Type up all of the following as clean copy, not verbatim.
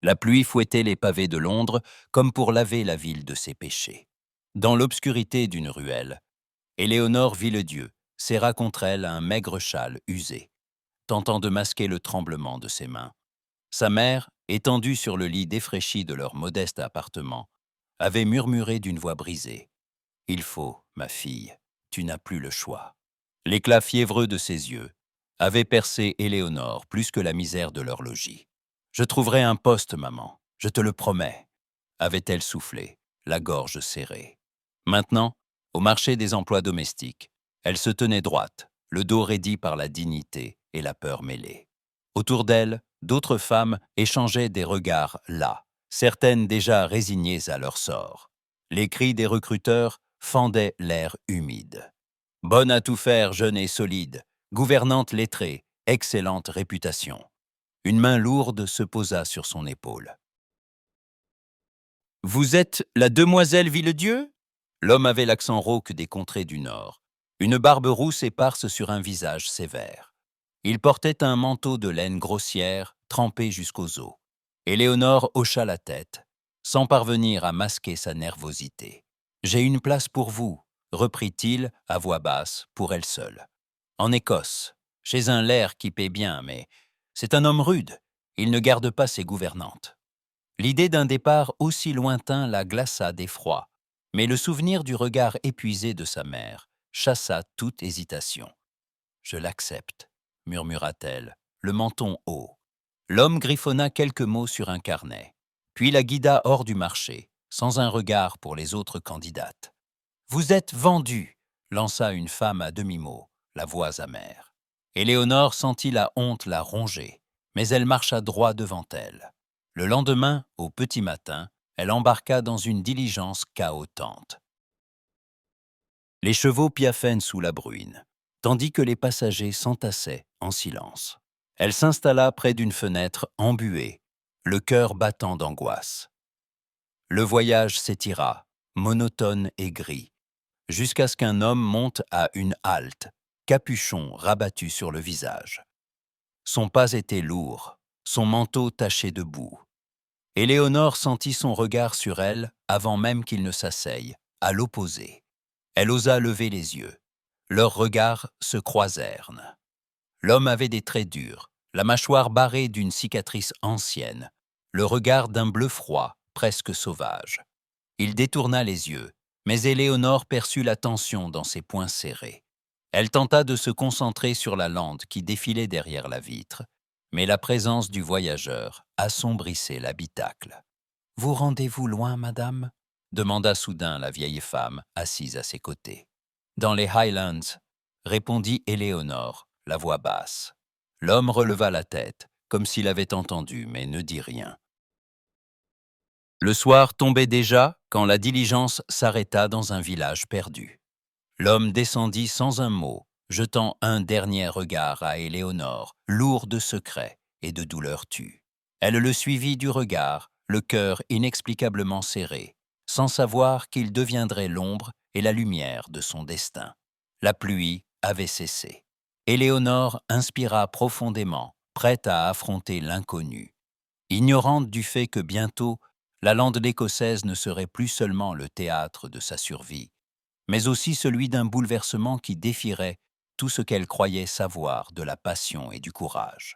La pluie fouettait les pavés de Londres comme pour laver la ville de ses péchés. Dans l'obscurité d'une ruelle, Éléonore vit le dieu, serra contre elle un maigre châle usé, tentant de masquer le tremblement de ses mains. Sa mère, étendue sur le lit défraîchi de leur modeste appartement, avait murmuré d'une voix brisée. « Il faut, ma fille, tu n'as plus le choix. » L'éclat fiévreux de ses yeux avait percé Éléonore plus que la misère de leur logis. « Je trouverai un poste, maman, je te le promets, » avait-elle soufflé, la gorge serrée. Maintenant, au marché des emplois domestiques, elle se tenait droite, le dos raidi par la dignité et la peur mêlée. Autour d'elle, d'autres femmes échangeaient des regards las, certaines déjà résignées à leur sort. Les cris des recruteurs fendaient l'air humide. Bonne à tout faire, jeune et solide, gouvernante lettrée, excellente réputation. Une main lourde se posa sur son épaule. « Vous êtes la demoiselle Villedieu ?» L'homme avait l'accent rauque des contrées du Nord, une barbe rousse éparse sur un visage sévère. Il portait un manteau de laine grossière, trempé jusqu'aux os. Éléonore hocha la tête, sans parvenir à masquer sa nervosité. « J'ai une place pour vous, » reprit-il à voix basse, pour elle seule. « En Écosse, chez un laird qui paie bien, mais c'est un homme rude, il ne garde pas ses gouvernantes. » L'idée d'un départ aussi lointain la glaça d'effroi, mais le souvenir du regard épuisé de sa mère chassa toute hésitation. « Je l'accepte, » murmura-t-elle, le menton haut. L'homme griffonna quelques mots sur un carnet, puis la guida hors du marché, sans un regard pour les autres candidates. « Vous êtes vendue !» lança une femme à demi-mot, la voix amère. Éléonore sentit la honte la ronger, mais elle marcha droit devant elle. Le lendemain, au petit matin, elle embarqua dans une diligence cahotante. Les chevaux piaffaient sous la bruine, tandis que les passagers s'entassaient en silence. Elle s'installa près d'une fenêtre embuée, le cœur battant d'angoisse. Le voyage s'étira, monotone et gris, jusqu'à ce qu'un homme monte à une halte, capuchon rabattu sur le visage. Son pas était lourd, son manteau taché de boue. Éléonore sentit son regard sur elle avant même qu'il ne s'asseye, à l'opposé. Elle osa lever les yeux. Leurs regards se croisèrent. L'homme avait des traits durs, la mâchoire barrée d'une cicatrice ancienne, le regard d'un bleu froid, presque sauvage. Il détourna les yeux, mais Éléonore perçut la tension dans ses poings serrés. Elle tenta de se concentrer sur la lande qui défilait derrière la vitre, mais la présence du voyageur assombrissait l'habitacle. « Vous rendez-vous loin, madame ?» demanda soudain la vieille femme assise à ses côtés. « Dans les Highlands » répondit Éléonore, la voix basse. L'homme releva la tête, comme s'il avait entendu, mais ne dit rien. Le soir tombait déjà quand la diligence s'arrêta dans un village perdu. L'homme descendit sans un mot, jetant un dernier regard à Éléonore, lourd de secrets et de douleurs tues. Elle le suivit du regard, le cœur inexplicablement serré, sans savoir qu'il deviendrait l'ombre et la lumière de son destin. La pluie avait cessé. Éléonore inspira profondément, prête à affronter l'inconnu. Ignorante du fait que bientôt, la lande écossaise ne serait plus seulement le théâtre de sa survie, mais aussi celui d'un bouleversement qui défierait tout ce qu'elle croyait savoir de la passion et du courage.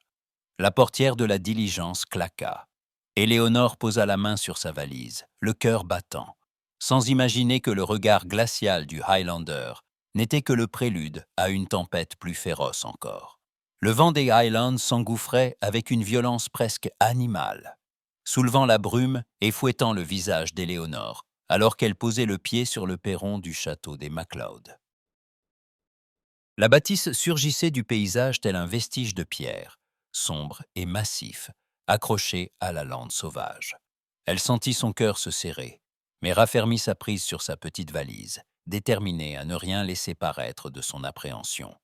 La portière de la diligence claqua. Éléonore posa la main sur sa valise, le cœur battant, sans imaginer que le regard glacial du Highlander n'était que le prélude à une tempête plus féroce encore. Le vent des Highlands s'engouffrait avec une violence presque animale, soulevant la brume et fouettant le visage d'Éléonore, alors qu'elle posait le pied sur le perron du château des MacLeod. La bâtisse surgissait du paysage tel un vestige de pierre, sombre et massif, accroché à la lande sauvage. Elle sentit son cœur se serrer, mais raffermit sa prise sur sa petite valise, déterminée à ne rien laisser paraître de son appréhension.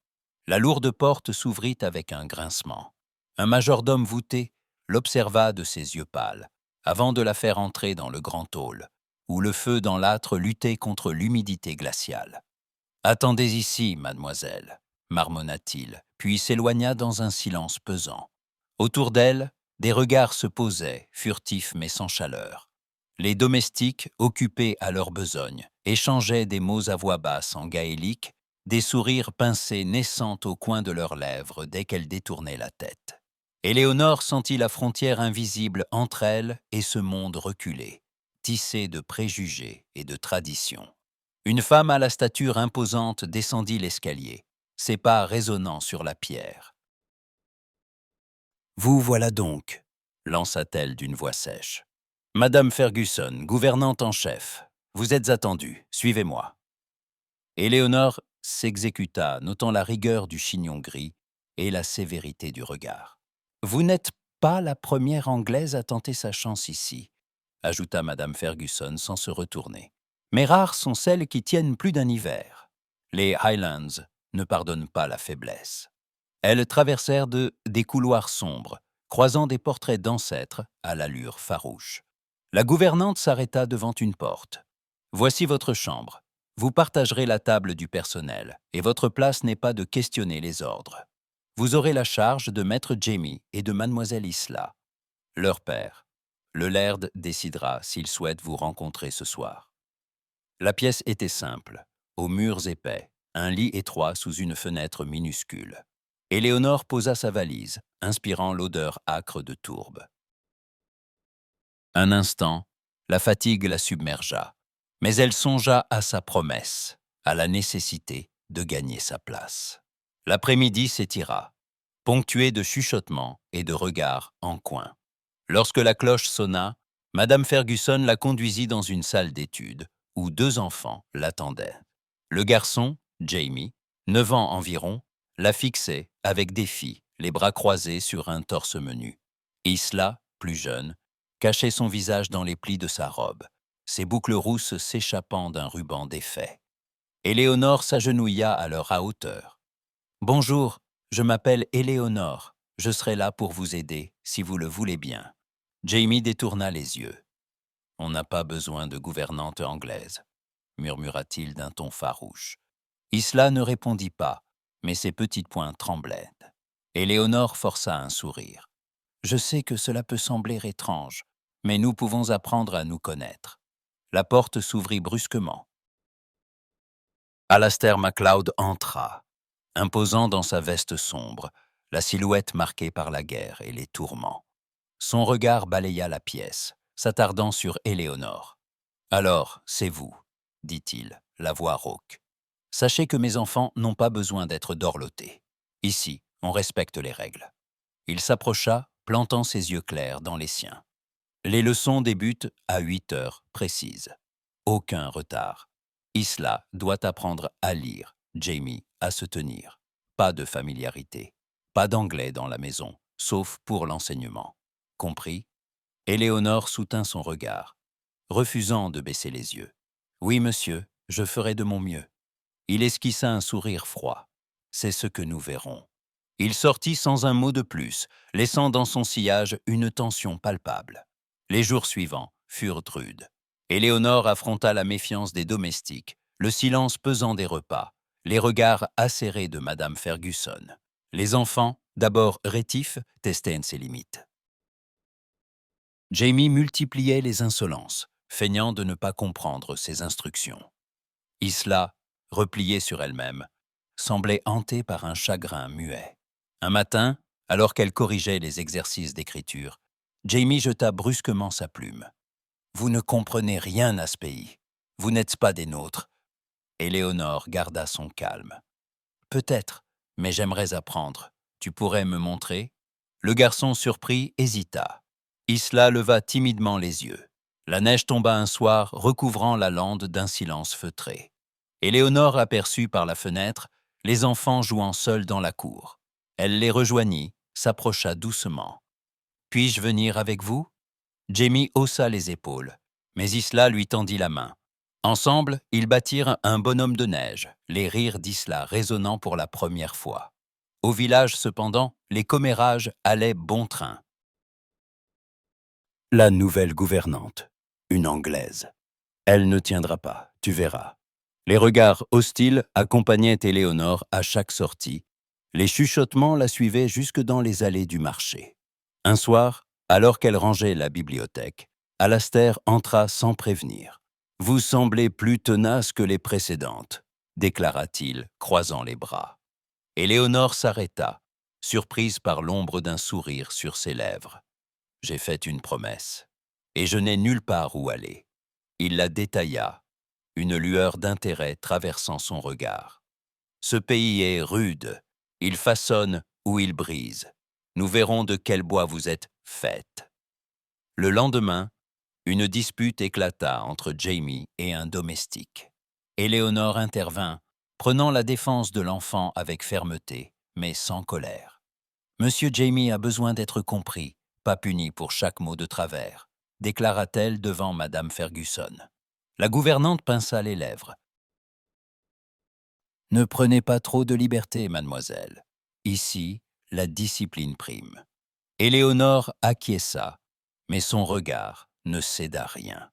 La lourde porte s'ouvrit avec un grincement. Un majordome voûté l'observa de ses yeux pâles, avant de la faire entrer dans le grand hall, où le feu dans l'âtre luttait contre l'humidité glaciale. « Attendez ici, mademoiselle » marmonna-t-il, puis s'éloigna dans un silence pesant. Autour d'elle, des regards se posaient, furtifs mais sans chaleur. Les domestiques, occupés à leur besogne, échangeaient des mots à voix basse en gaélique, des sourires pincés naissant au coin de leurs lèvres dès qu'elles détournaient la tête. Éléonore sentit la frontière invisible entre elle et ce monde reculé, tissé de préjugés et de traditions. Une femme à la stature imposante descendit l'escalier, ses pas résonnant sur la pierre. « Vous voilà donc, » lança-t-elle d'une voix sèche. « Madame Fergusson, gouvernante en chef, vous êtes attendue, suivez-moi. » Éléonore s'exécuta, notant la rigueur du chignon gris et la sévérité du regard. « Vous n'êtes pas la première Anglaise à tenter sa chance ici, » ajouta Madame Fergusson sans se retourner. « Mais rares sont celles qui tiennent plus d'un hiver. Les Highlands ne pardonnent pas la faiblesse. » Elles traversèrent des couloirs sombres, croisant des portraits d'ancêtres à l'allure farouche. La gouvernante s'arrêta devant une porte. « Voici votre chambre. Vous partagerez la table du personnel, et votre place n'est pas de questionner les ordres. Vous aurez la charge de maître Jamie et de mademoiselle Isla, leur père. Le laird décidera s'il souhaite vous rencontrer ce soir. » La pièce était simple, aux murs épais, un lit étroit sous une fenêtre minuscule. Éléonore posa sa valise, inspirant l'odeur âcre de tourbe. Un instant, la fatigue la submergea, mais elle songea à sa promesse, à la nécessité de gagner sa place. L'après-midi s'étira, ponctué de chuchotements et de regards en coin. Lorsque la cloche sonna, Madame Fergusson la conduisit dans une salle d'études où 2 enfants l'attendaient. Le garçon, Jamie, 9 ans environ, la fixait avec défi, les bras croisés sur un torse menu. Isla, plus jeune, cachait son visage dans les plis de sa robe, ses boucles rousses s'échappant d'un ruban défait. Éléonore s'agenouilla alors à hauteur. « Bonjour, je m'appelle Éléonore. Je serai là pour vous aider, si vous le voulez bien. » Jamie détourna les yeux. « On n'a pas besoin de gouvernante anglaise, » murmura-t-il d'un ton farouche. Isla ne répondit pas, mais ses petites poings tremblaient. Éléonore força un sourire. « Je sais que cela peut sembler étrange, mais nous pouvons apprendre à nous connaître. » La porte s'ouvrit brusquement. Alastair MacLeod entra, imposant dans sa veste sombre, la silhouette marquée par la guerre et les tourments. Son regard balaya la pièce, s'attardant sur Éléonore. « Alors, c'est vous, » dit-il, la voix rauque. « Sachez que mes enfants n'ont pas besoin d'être dorlotés. Ici, on respecte les règles. » Il s'approcha, plantant ses yeux clairs dans les siens. « Les leçons débutent à 8 heures précises. Aucun retard. Isla doit apprendre à lire, Jamie à se tenir. Pas de familiarité. Pas d'anglais dans la maison, sauf pour l'enseignement. Compris ?» Éléonore soutint son regard, refusant de baisser les yeux. « Oui, monsieur, je ferai de mon mieux. » Il esquissa un sourire froid. « C'est ce que nous verrons. » Il sortit sans un mot de plus, laissant dans son sillage une tension palpable. Les jours suivants furent rudes. Éléonore affronta la méfiance des domestiques, le silence pesant des repas, les regards acérés de Madame Fergusson. Les enfants, d'abord rétifs, testaient ses limites. Jamie multipliait les insolences, feignant de ne pas comprendre ses instructions. Isla, repliée sur elle-même, semblait hantée par un chagrin muet. Un matin, alors qu'elle corrigeait les exercices d'écriture, Jamie jeta brusquement sa plume. « Vous ne comprenez rien à ce pays. Vous n'êtes pas des nôtres. » Éléonore garda son calme. « Peut-être, mais j'aimerais apprendre. Tu pourrais me montrer ?» Le garçon surpris hésita. Isla leva timidement les yeux. La neige tomba un soir, recouvrant la lande d'un silence feutré. Éléonore aperçut par la fenêtre les enfants jouant seuls dans la cour. Elle les rejoignit, s'approcha doucement. « Puis-je venir avec vous ?» Jamie haussa les épaules, mais Isla lui tendit la main. Ensemble, ils bâtirent un bonhomme de neige, les rires d'Isla résonnant pour la première fois. Au village, cependant, les commérages allaient bon train. La nouvelle gouvernante, une Anglaise. Elle ne tiendra pas, tu verras. Les regards hostiles accompagnaient Éléonore à chaque sortie. Les chuchotements la suivaient jusque dans les allées du marché. Un soir, Alors qu'elle rangeait la bibliothèque, Alastair entra sans prévenir. « Vous semblez plus tenace que les précédentes », déclara-t-il, croisant les bras. Éléonore s'arrêta, surprise par l'ombre d'un sourire sur ses lèvres. « J'ai fait une promesse, et je n'ai nulle part où aller. » Il la détailla, une lueur d'intérêt traversant son regard. « Ce pays est rude, il façonne ou il brise. Nous verrons de quel bois vous êtes faite. » Le lendemain, une dispute éclata entre Jamie et un domestique. Éléonore intervint, prenant la défense de l'enfant avec fermeté, mais sans colère. « Monsieur Jamie a besoin d'être compris, pas puni pour chaque mot de travers », déclara-t-elle devant Madame Fergusson. La gouvernante pinça les lèvres. « Ne prenez pas trop de liberté, mademoiselle. Ici, la discipline prime. » Éléonore acquiesça, mais son regard ne céda rien.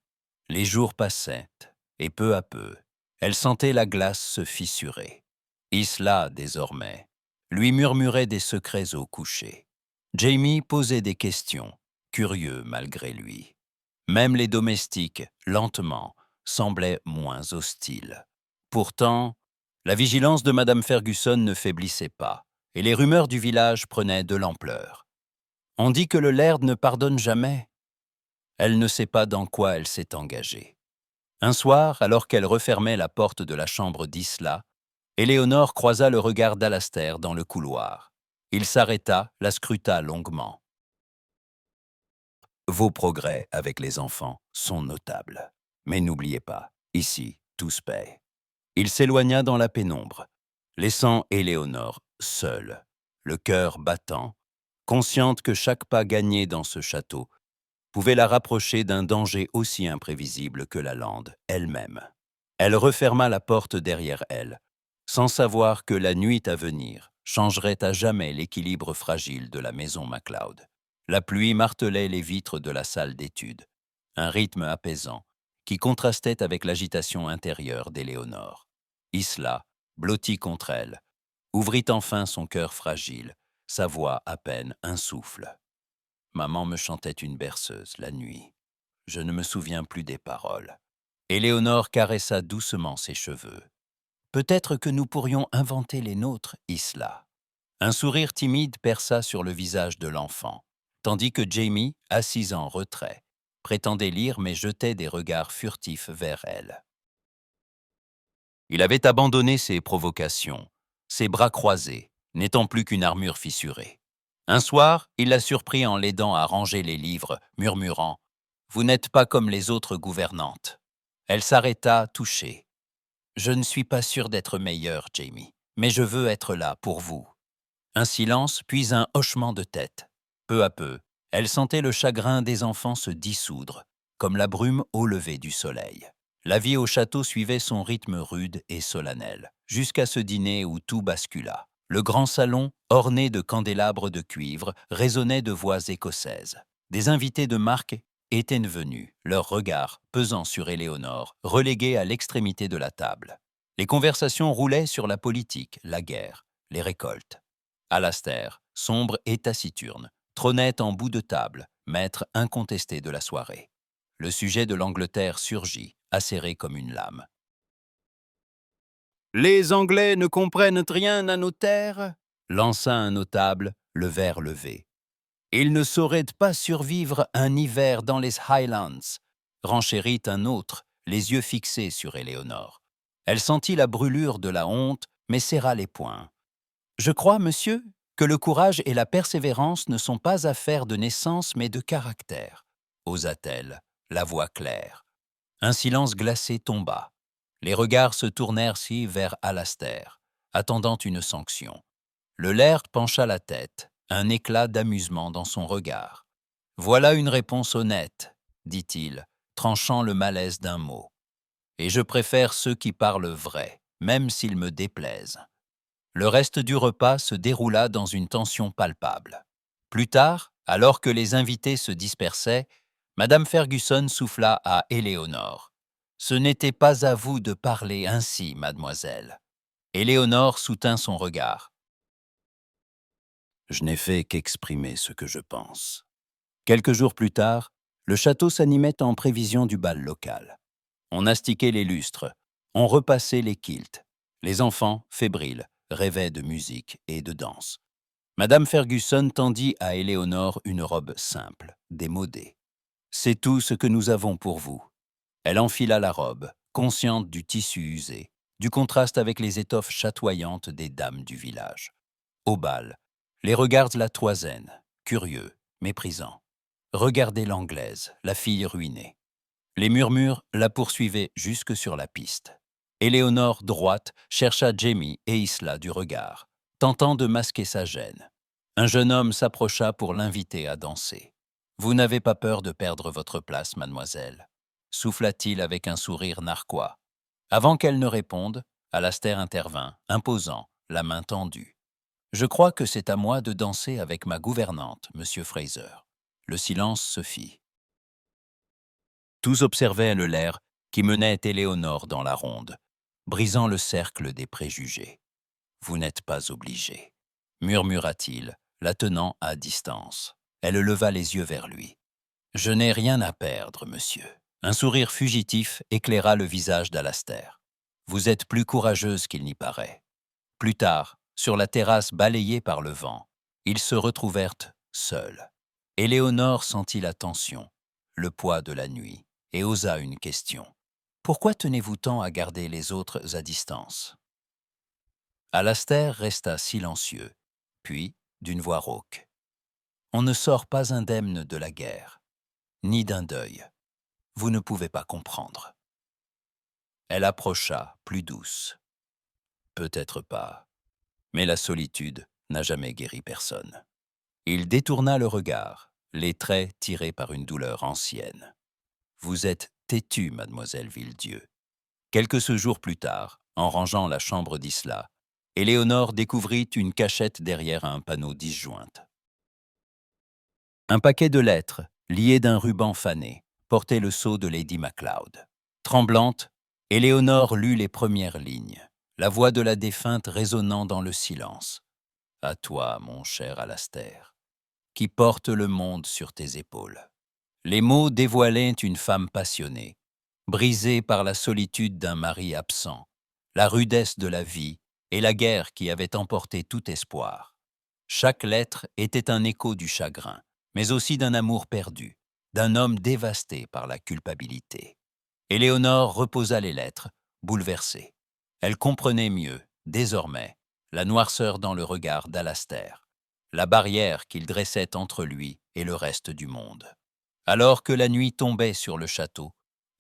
Les jours passaient, et peu à peu, elle sentait la glace se fissurer. Isla, désormais, lui murmurait des secrets au coucher. Jamie posait des questions, curieux malgré lui. Même les domestiques, lentement, semblaient moins hostiles. Pourtant, la vigilance de Madame Fergusson ne faiblissait pas, et les rumeurs du village prenaient de l'ampleur. On dit que le laird ne pardonne jamais. Elle ne sait pas dans quoi elle s'est engagée. Un soir, alors qu'elle refermait la porte de la chambre d'Isla, Éléonore croisa le regard d'Alastair dans le couloir. Il s'arrêta, la scruta longuement. « Vos progrès avec les enfants sont notables. Mais n'oubliez pas, ici, tout se paie. » Il s'éloigna dans la pénombre, laissant Éléonore seule, le cœur battant, consciente que chaque pas gagné dans ce château pouvait la rapprocher d'un danger aussi imprévisible que la lande elle-même. Elle referma la porte derrière elle, sans savoir que la nuit à venir changerait à jamais l'équilibre fragile de la maison MacLeod. La pluie martelait les vitres de la salle d'études, un rythme apaisant qui contrastait avec l'agitation intérieure d'Éléonore. Isla, blottie contre elle, ouvrit enfin son cœur fragile, sa voix à peine un souffle. Maman me chantait une berceuse la nuit. Je ne me souviens plus des paroles. Éléonore caressa doucement ses cheveux. Peut-être que nous pourrions inventer les nôtres, Isla. Un sourire timide perça sur le visage de l'enfant, tandis que Jamie, assis en retrait, prétendait lire mais jetait des regards furtifs vers elle. Il avait abandonné ses provocations, ses bras croisés, n'étant plus qu'une armure fissurée. Un soir, il la surprit en l'aidant à ranger les livres, murmurant « Vous n'êtes pas comme les autres gouvernantes. » Elle s'arrêta, touchée. « Je ne suis pas sûre d'être meilleure, Jamie, mais je veux être là pour vous. » Un silence, puis un hochement de tête. Peu à peu, elle sentait le chagrin des enfants se dissoudre, comme la brume au lever du soleil. La vie au château suivait son rythme rude et solennel, jusqu'à ce dîner où tout bascula. Le grand salon, orné de candélabres de cuivre, résonnait de voix écossaises. Des invités de marque étaient venus, leurs regards pesant sur Éléonore, relégués à l'extrémité de la table. Les conversations roulaient sur la politique, la guerre, les récoltes. Alastair, sombre et taciturne, trônait en bout de table, maître incontesté de la soirée. Le sujet de l'Angleterre surgit, acéré comme une lame. « Les Anglais ne comprennent rien à nos terres ?» lança un notable, le verre levé. « Ils ne sauraient pas survivre un hiver dans les Highlands », renchérit un autre, les yeux fixés sur Éléonore. Elle sentit la brûlure de la honte, mais serra les poings. « Je crois, monsieur, que le courage et la persévérance ne sont pas affaires de naissance mais de caractère, » osa-t-elle, la voix claire. Un silence glacé tomba. Les regards se tournèrent vers Alastair, attendant une sanction. Le laird pencha la tête, un éclat d'amusement dans son regard. « Voilà une réponse honnête, » dit-il, tranchant le malaise d'un mot. « Et je préfère ceux qui parlent vrai, même s'ils me déplaisent. » Le reste du repas se déroula dans une tension palpable. Plus tard, alors que les invités se dispersaient, Madame Fergusson souffla à Éléonore. « Ce n'était pas à vous de parler ainsi, mademoiselle. » Éléonore soutint son regard. « Je n'ai fait qu'exprimer ce que je pense. » Quelques jours plus tard, le château s'animait en prévision du bal local. On astiquait les lustres, on repassait les kilts. Les enfants, fébriles, rêvaient de musique et de danse. Madame Fergusson tendit à Éléonore une robe simple, démodée. « C'est tout ce que nous avons pour vous. » Elle enfila la robe, consciente du tissu usé, du contraste avec les étoffes chatoyantes des dames du village. Au bal, les regards la toisaine, curieux, méprisants. Regardez l'Anglaise, la fille ruinée. Les murmures la poursuivaient jusque sur la piste. Éléonore, droite, chercha Jamie et Isla du regard, tentant de masquer sa gêne. Un jeune homme s'approcha pour l'inviter à danser. « Vous n'avez pas peur de perdre votre place, mademoiselle ?» souffla-t-il avec un sourire narquois. Avant qu'elle ne réponde, Alastair intervint, imposant, la main tendue. « Je crois que c'est à moi de danser avec ma gouvernante, monsieur Fraser. » Le silence se fit. Tous observaient le l'air qui menait Éléonore dans la ronde, brisant le cercle des préjugés. « Vous n'êtes pas obligé, » murmura-t-il, la tenant à distance. Elle leva les yeux vers lui. « Je n'ai rien à perdre, monsieur. » Un sourire fugitif éclaira le visage d'Alastair. « Vous êtes plus courageuse qu'il n'y paraît. » Plus tard, sur la terrasse balayée par le vent, ils se retrouvèrent seuls. Éléonore sentit la tension, le poids de la nuit, et osa une question. « Pourquoi tenez-vous tant à garder les autres à distance ?» Alastair resta silencieux, puis, d'une voix rauque. « On ne sort pas indemne de la guerre, ni d'un deuil. Vous ne pouvez pas comprendre. » Elle approcha, plus douce. « Peut-être pas, mais la solitude n'a jamais guéri personne. » Il détourna le regard, les traits tirés par une douleur ancienne. « Vous êtes têtue, mademoiselle Villedieu. » Quelques jours plus tard, en rangeant la chambre d'Isla, Éléonore découvrit une cachette derrière un panneau disjointe. Un paquet de lettres, lié d'un ruban fané, portait le sceau de Lady MacLeod. Tremblante, Éléonore lut les premières lignes, la voix de la défunte résonnant dans le silence. « À toi, mon cher Alastair, qui porte le monde sur tes épaules. » Les mots dévoilaient une femme passionnée, brisée par la solitude d'un mari absent, la rudesse de la vie et la guerre qui avait emporté tout espoir. Chaque lettre était un écho du chagrin, mais aussi d'un amour perdu, d'un homme dévasté par la culpabilité. Éléonore reposa les lettres, bouleversée. Elle comprenait mieux, désormais, la noirceur dans le regard d'Alastair, la barrière qu'il dressait entre lui et le reste du monde. Alors que la nuit tombait sur le château,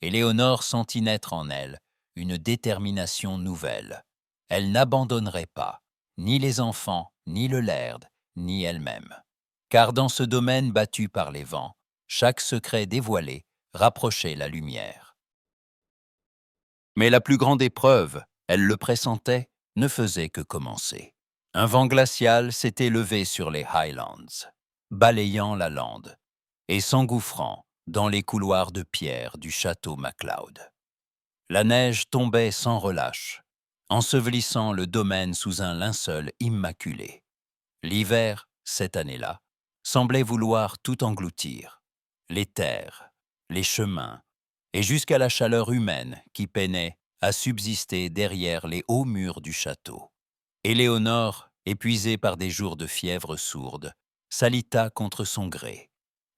Éléonore sentit naître en elle une détermination nouvelle. Elle n'abandonnerait pas, ni les enfants, ni le laird, ni elle-même. Car dans ce domaine battu par les vents, chaque secret dévoilé rapprochait la lumière. Mais la plus grande épreuve, elle le pressentait, ne faisait que commencer. Un vent glacial s'était levé sur les Highlands, balayant la lande et s'engouffrant dans les couloirs de pierre du château MacLeod. La neige tombait sans relâche, ensevelissant le domaine sous un linceul immaculé. L'hiver, cette année-là, semblait vouloir tout engloutir, les terres, les chemins, et jusqu'à la chaleur humaine qui peinait à subsister derrière les hauts murs du château. Éléonore, épuisée par des jours de fièvre sourde, s'alita contre son gré.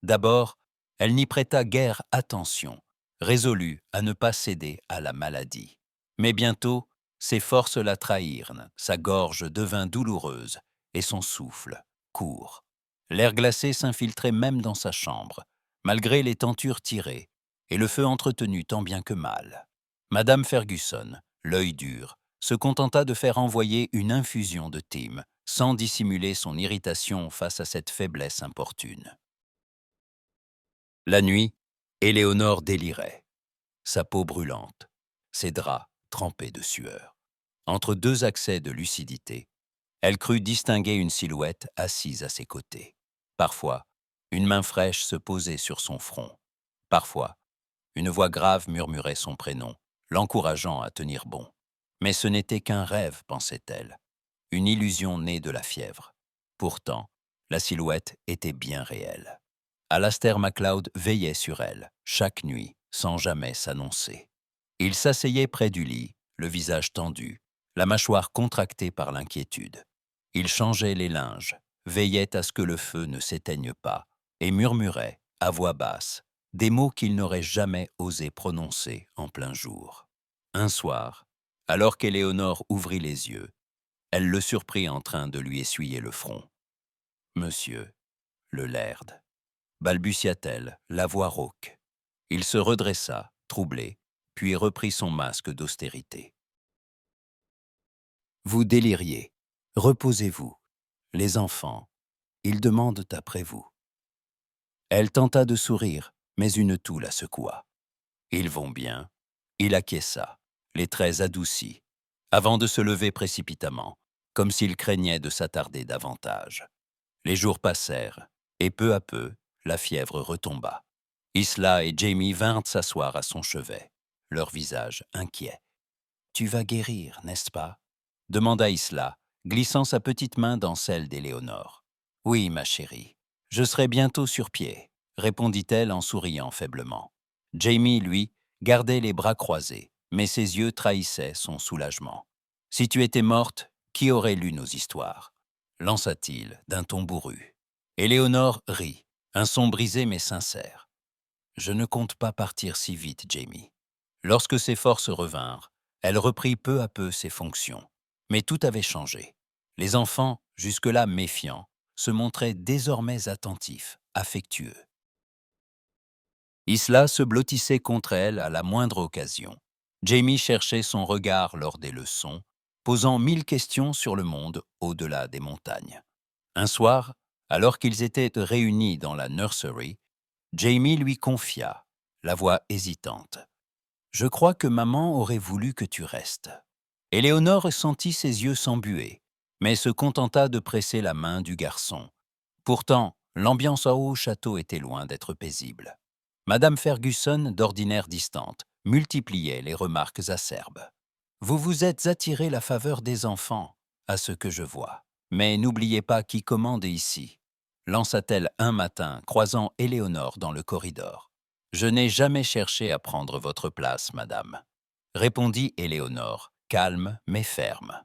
D'abord, elle n'y prêta guère attention, résolue à ne pas céder à la maladie. Mais bientôt, ses forces la trahirent, sa gorge devint douloureuse et son souffle court. L'air glacé s'infiltrait même dans sa chambre, malgré les tentures tirées, et le feu entretenu tant bien que mal. Madame Fergusson, l'œil dur, se contenta de faire envoyer une infusion de thym, sans dissimuler son irritation face à cette faiblesse importune. La nuit, Éléonore délirait, sa peau brûlante, ses draps trempés de sueur. Entre deux accès de lucidité, elle crut distinguer une silhouette assise à ses côtés. Parfois, une main fraîche se posait sur son front. Parfois, une voix grave murmurait son prénom, l'encourageant à tenir bon. Mais ce n'était qu'un rêve, pensait-elle, une illusion née de la fièvre. Pourtant, la silhouette était bien réelle. Alastair MacLeod veillait sur elle, chaque nuit, sans jamais s'annoncer. Il s'asseyait près du lit, le visage tendu, la mâchoire contractée par l'inquiétude. Il changeait les linges, veillait à ce que le feu ne s'éteigne pas, et murmurait, à voix basse, des mots qu'il n'aurait jamais osé prononcer en plein jour. Un soir, alors qu'Éléonore ouvrit les yeux, elle le surprit en train de lui essuyer le front. « Monsieur, le laird », balbutia-t-elle, la voix rauque. Il se redressa, troublé, puis reprit son masque d'austérité. « Vous déliriez. Reposez-vous. Les enfants, ils demandent après vous. » Elle tenta de sourire, mais une toux la secoua. « Ils vont bien. » Il acquiesça, les traits adoucis, avant de se lever précipitamment, comme s'il craignait de s'attarder davantage. Les jours passèrent, et peu à peu, la fièvre retomba. Isla et Jamie vinrent s'asseoir à son chevet, leur visage inquiet. « Tu vas guérir, n'est-ce pas ?» demanda Isla, glissant sa petite main dans celle d'Éléonore. « Oui, ma chérie, je serai bientôt sur pied, » répondit-elle en souriant faiblement. Jamie, lui, gardait les bras croisés, mais ses yeux trahissaient son soulagement. « Si tu étais morte, qui aurait lu nos histoires ?» lança-t-il d'un ton bourru. Éléonore rit, un son brisé mais sincère. « Je ne compte pas partir si vite, Jamie. » Lorsque ses forces revinrent, elle reprit peu à peu ses fonctions. Mais tout avait changé. Les enfants, jusque-là méfiants, se montraient désormais attentifs, affectueux. Isla se blottissait contre elle à la moindre occasion. Jamie cherchait son regard lors des leçons, posant 1000 questions sur le monde au-delà des montagnes. Un soir, alors qu'ils étaient réunis dans la nursery, Jamie lui confia, la voix hésitante. « Je crois que maman aurait voulu que tu restes. » Éléonore sentit ses yeux s'embuer, mais se contenta de presser la main du garçon. Pourtant, l'ambiance au château était loin d'être paisible. Madame Fergusson, d'ordinaire distante, multipliait les remarques acerbes. « Vous vous êtes attiré la faveur des enfants, à ce que je vois. Mais n'oubliez pas qui commande ici, » lança-t-elle un matin, croisant Éléonore dans le corridor. « Je n'ai jamais cherché à prendre votre place, madame, » répondit Éléonore, calme mais ferme.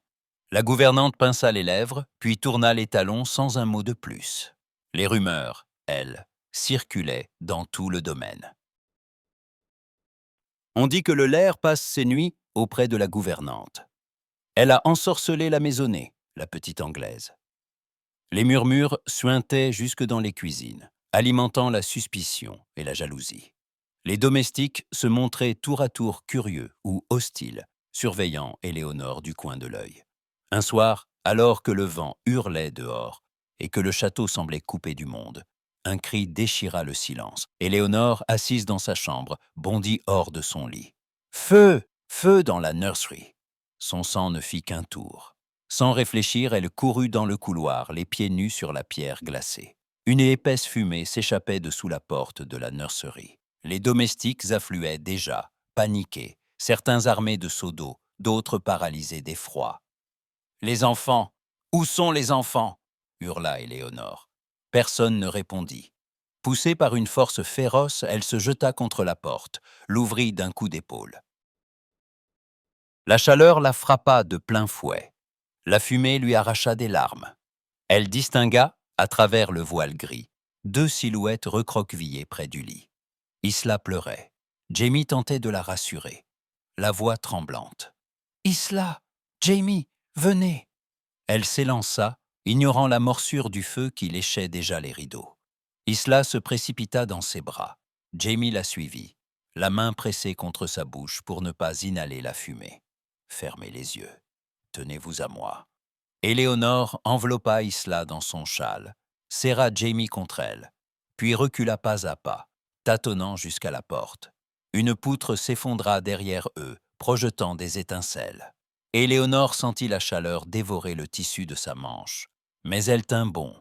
La gouvernante pinça les lèvres, puis tourna les talons sans un mot de plus. Les rumeurs, elles, circulaient dans tout le domaine. On dit que le laird passe ses nuits auprès de la gouvernante. Elle a ensorcelé la maisonnée, la petite Anglaise. Les murmures suintaient jusque dans les cuisines, alimentant la suspicion et la jalousie. Les domestiques se montraient tour à tour curieux ou hostiles, surveillant Éléonore du coin de l'œil. Un soir, alors que le vent hurlait dehors et que le château semblait coupé du monde, un cri déchira le silence. Éléonore, assise dans sa chambre, bondit hors de son lit. « Feu! Feu dans la nursery !» Son sang ne fit qu'un tour. Sans réfléchir, elle courut dans le couloir, les pieds nus sur la pierre glacée. Une épaisse fumée s'échappait de sous la porte de la nursery. Les domestiques affluaient déjà, paniqués, certains armés de seaux d'eau, d'autres paralysés d'effroi. « Les enfants! Où sont les enfants ?» hurla Éléonore. Personne ne répondit. Poussée par une force féroce, elle se jeta contre la porte, l'ouvrit d'un coup d'épaule. La chaleur la frappa de plein fouet. La fumée lui arracha des larmes. Elle distingua, à travers le voile gris, 2 silhouettes recroquevillées près du lit. Isla pleurait. Jamie tentait de la rassurer, la voix tremblante. « Isla! Jamie! Venez !» Elle s'élança, ignorant la morsure du feu qui léchait déjà les rideaux. Isla se précipita dans ses bras. Jamie la suivit, la main pressée contre sa bouche pour ne pas inhaler la fumée. « Fermez les yeux. Tenez-vous à moi. » Éléonore enveloppa Isla dans son châle, serra Jamie contre elle, puis recula pas à pas, tâtonnant jusqu'à la porte. Une poutre s'effondra derrière eux, projetant des étincelles. Éléonore sentit la chaleur dévorer le tissu de sa manche, mais elle tint bon.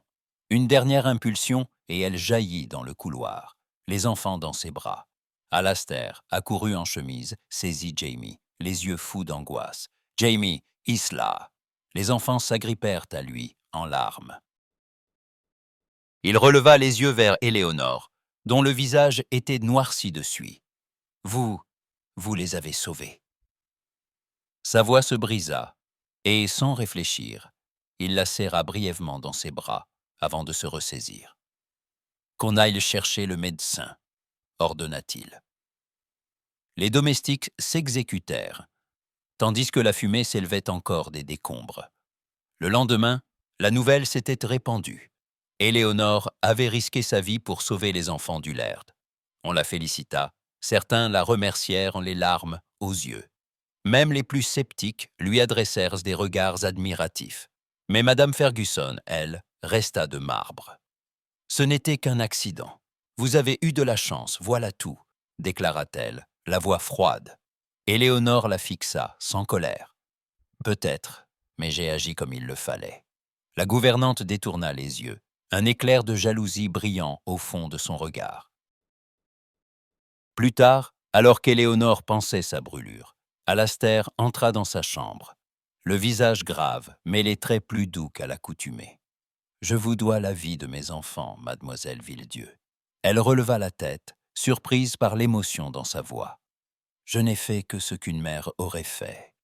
Une dernière impulsion et elle jaillit dans le couloir, les enfants dans ses bras. Alastair, accouru en chemise, saisit Jamie, les yeux fous d'angoisse. « Jamie, Isla !» Les enfants s'agrippèrent à lui, en larmes. Il releva les yeux vers Éléonore, dont le visage était noirci de suie. Vous les avez sauvés. Sa voix se brisa, et sans réfléchir, il la serra brièvement dans ses bras avant de se ressaisir. Qu'on aille chercher le médecin, ordonna-t-il. Les domestiques s'exécutèrent, tandis que la fumée s'élevait encore des décombres. Le lendemain, la nouvelle s'était répandue. Éléonore avait risqué sa vie pour sauver les enfants du laird. On la félicita, certains la remercièrent les larmes aux yeux. Même les plus sceptiques lui adressèrent des regards admiratifs. Mais Madame Fergusson, elle, resta de marbre. « Ce n'était qu'un accident. Vous avez eu de la chance, voilà tout, » déclara-t-elle, la voix froide. Éléonore la fixa, sans colère. « Peut-être, mais j'ai agi comme il le fallait. » La gouvernante détourna les yeux, un éclair de jalousie brillant au fond de son regard. Plus tard, alors qu'Éléonore pensait sa brûlure, Alastair entra dans sa chambre, le visage grave, mais les traits plus doux qu'à l'accoutumée. « Je vous dois la vie de mes enfants, mademoiselle Villedieu. » Elle releva la tête, surprise par l'émotion dans sa voix. « Je n'ai fait que ce qu'une mère aurait fait. »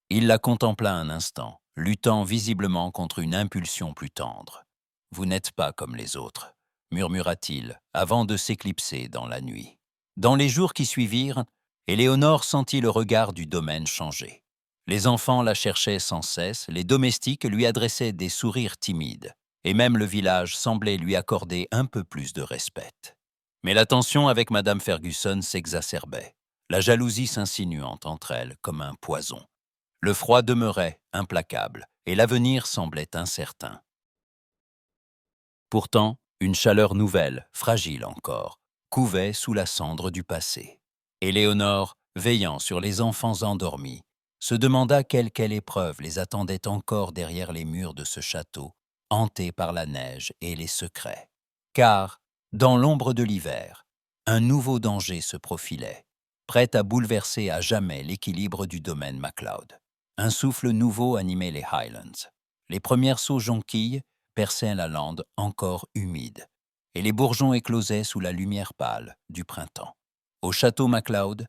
Il la contempla un instant, luttant visiblement contre une impulsion plus tendre. « Vous n'êtes pas comme les autres, » murmura-t-il, avant de s'éclipser dans la nuit. Dans les jours qui suivirent, Éléonore sentit le regard du domaine changer. Les enfants la cherchaient sans cesse, les domestiques lui adressaient des sourires timides, et même le village semblait lui accorder un peu plus de respect. Mais la tension avec Madame Fergusson s'exacerbait, la jalousie s'insinuant entre elles comme un poison. Le froid demeurait implacable, et l'avenir semblait incertain. Pourtant, une chaleur nouvelle, fragile encore, couvait sous la cendre du passé. Éléonore, veillant sur les enfants endormis, se demanda quelle épreuve les attendait encore derrière les murs de ce château, hanté par la neige et les secrets. Car, dans l'ombre de l'hiver, un nouveau danger se profilait, prêt à bouleverser à jamais l'équilibre du domaine MacLeod. Un souffle nouveau animait les Highlands. Les premières sauts-jonquilles perçaient la lande encore humide, et les bourgeons éclosaient sous la lumière pâle du printemps. Au château MacLeod,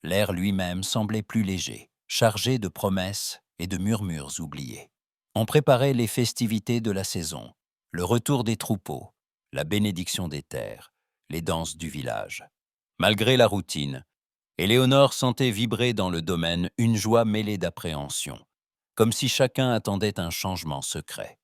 l'air lui-même semblait plus léger, chargé de promesses et de murmures oubliés. On préparait les festivités de la saison, le retour des troupeaux, la bénédiction des terres, les danses du village. Malgré la routine, Éléonore sentait vibrer dans le domaine une joie mêlée d'appréhension, comme si chacun attendait un changement secret.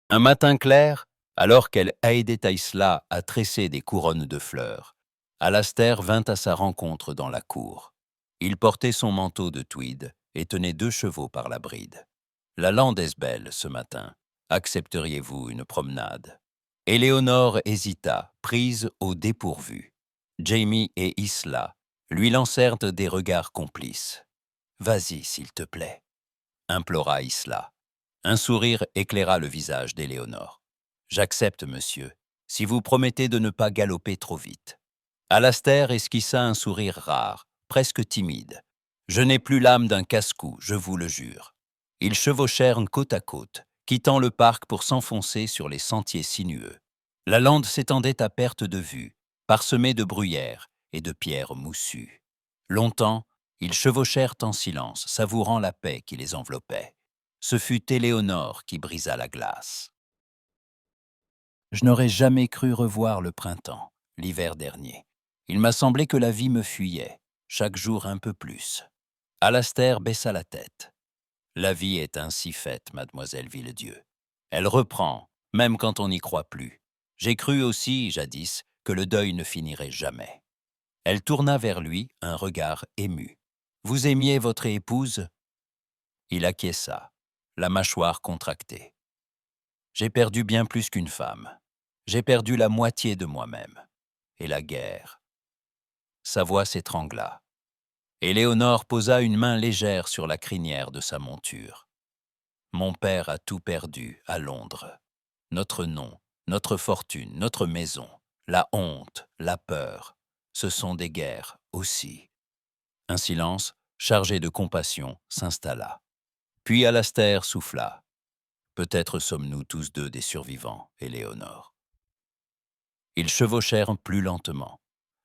Un matin clair, alors qu'elle aidait Aïsla à tresser des couronnes de fleurs, Alastair vint à sa rencontre dans la cour. Il portait son manteau de tweed et tenait 2 chevaux par la bride. « La lande est belle ce matin. Accepteriez-vous une promenade ?» Éléonore hésita, prise au dépourvu. Jamie et Isla lui lancèrent des regards complices. « Vas-y, s'il te plaît, » implora Isla. Un sourire éclaira le visage d'Éléonore. « J'accepte, monsieur, si vous promettez de ne pas galoper trop vite. » Alastair esquissa un sourire rare, presque timide. « Je n'ai plus l'âme d'un casse-cou, je vous le jure. » Ils chevauchèrent côte à côte, quittant le parc pour s'enfoncer sur les sentiers sinueux. La lande s'étendait à perte de vue, parsemée de bruyères et de pierres moussues. Longtemps, ils chevauchèrent en silence, savourant la paix qui les enveloppait. Ce fut Éléonore qui brisa la glace. « Je n'aurais jamais cru revoir le printemps, l'hiver dernier. Il m'a semblé que la vie me fuyait, chaque jour un peu plus. » Alastair baissa la tête. « La vie est ainsi faite, mademoiselle Villedieu. Elle reprend, même quand on n'y croit plus. J'ai cru aussi, jadis, que le deuil ne finirait jamais. » Elle tourna vers lui un regard ému. « Vous aimiez votre épouse ?» Il acquiesça, la mâchoire contractée. « J'ai perdu bien plus qu'une femme. J'ai perdu la moitié de moi-même. Et la guerre. » Sa voix s'étrangla. Éléonore posa une main légère sur la crinière de sa monture. « Mon père a tout perdu à Londres. Notre nom, notre fortune, notre maison, la honte, la peur, ce sont des guerres aussi. » Un silence, chargé de compassion, s'installa. Puis Alastair souffla. « Peut-être sommes-nous tous deux des survivants, Éléonore. » Ils chevauchèrent plus lentement,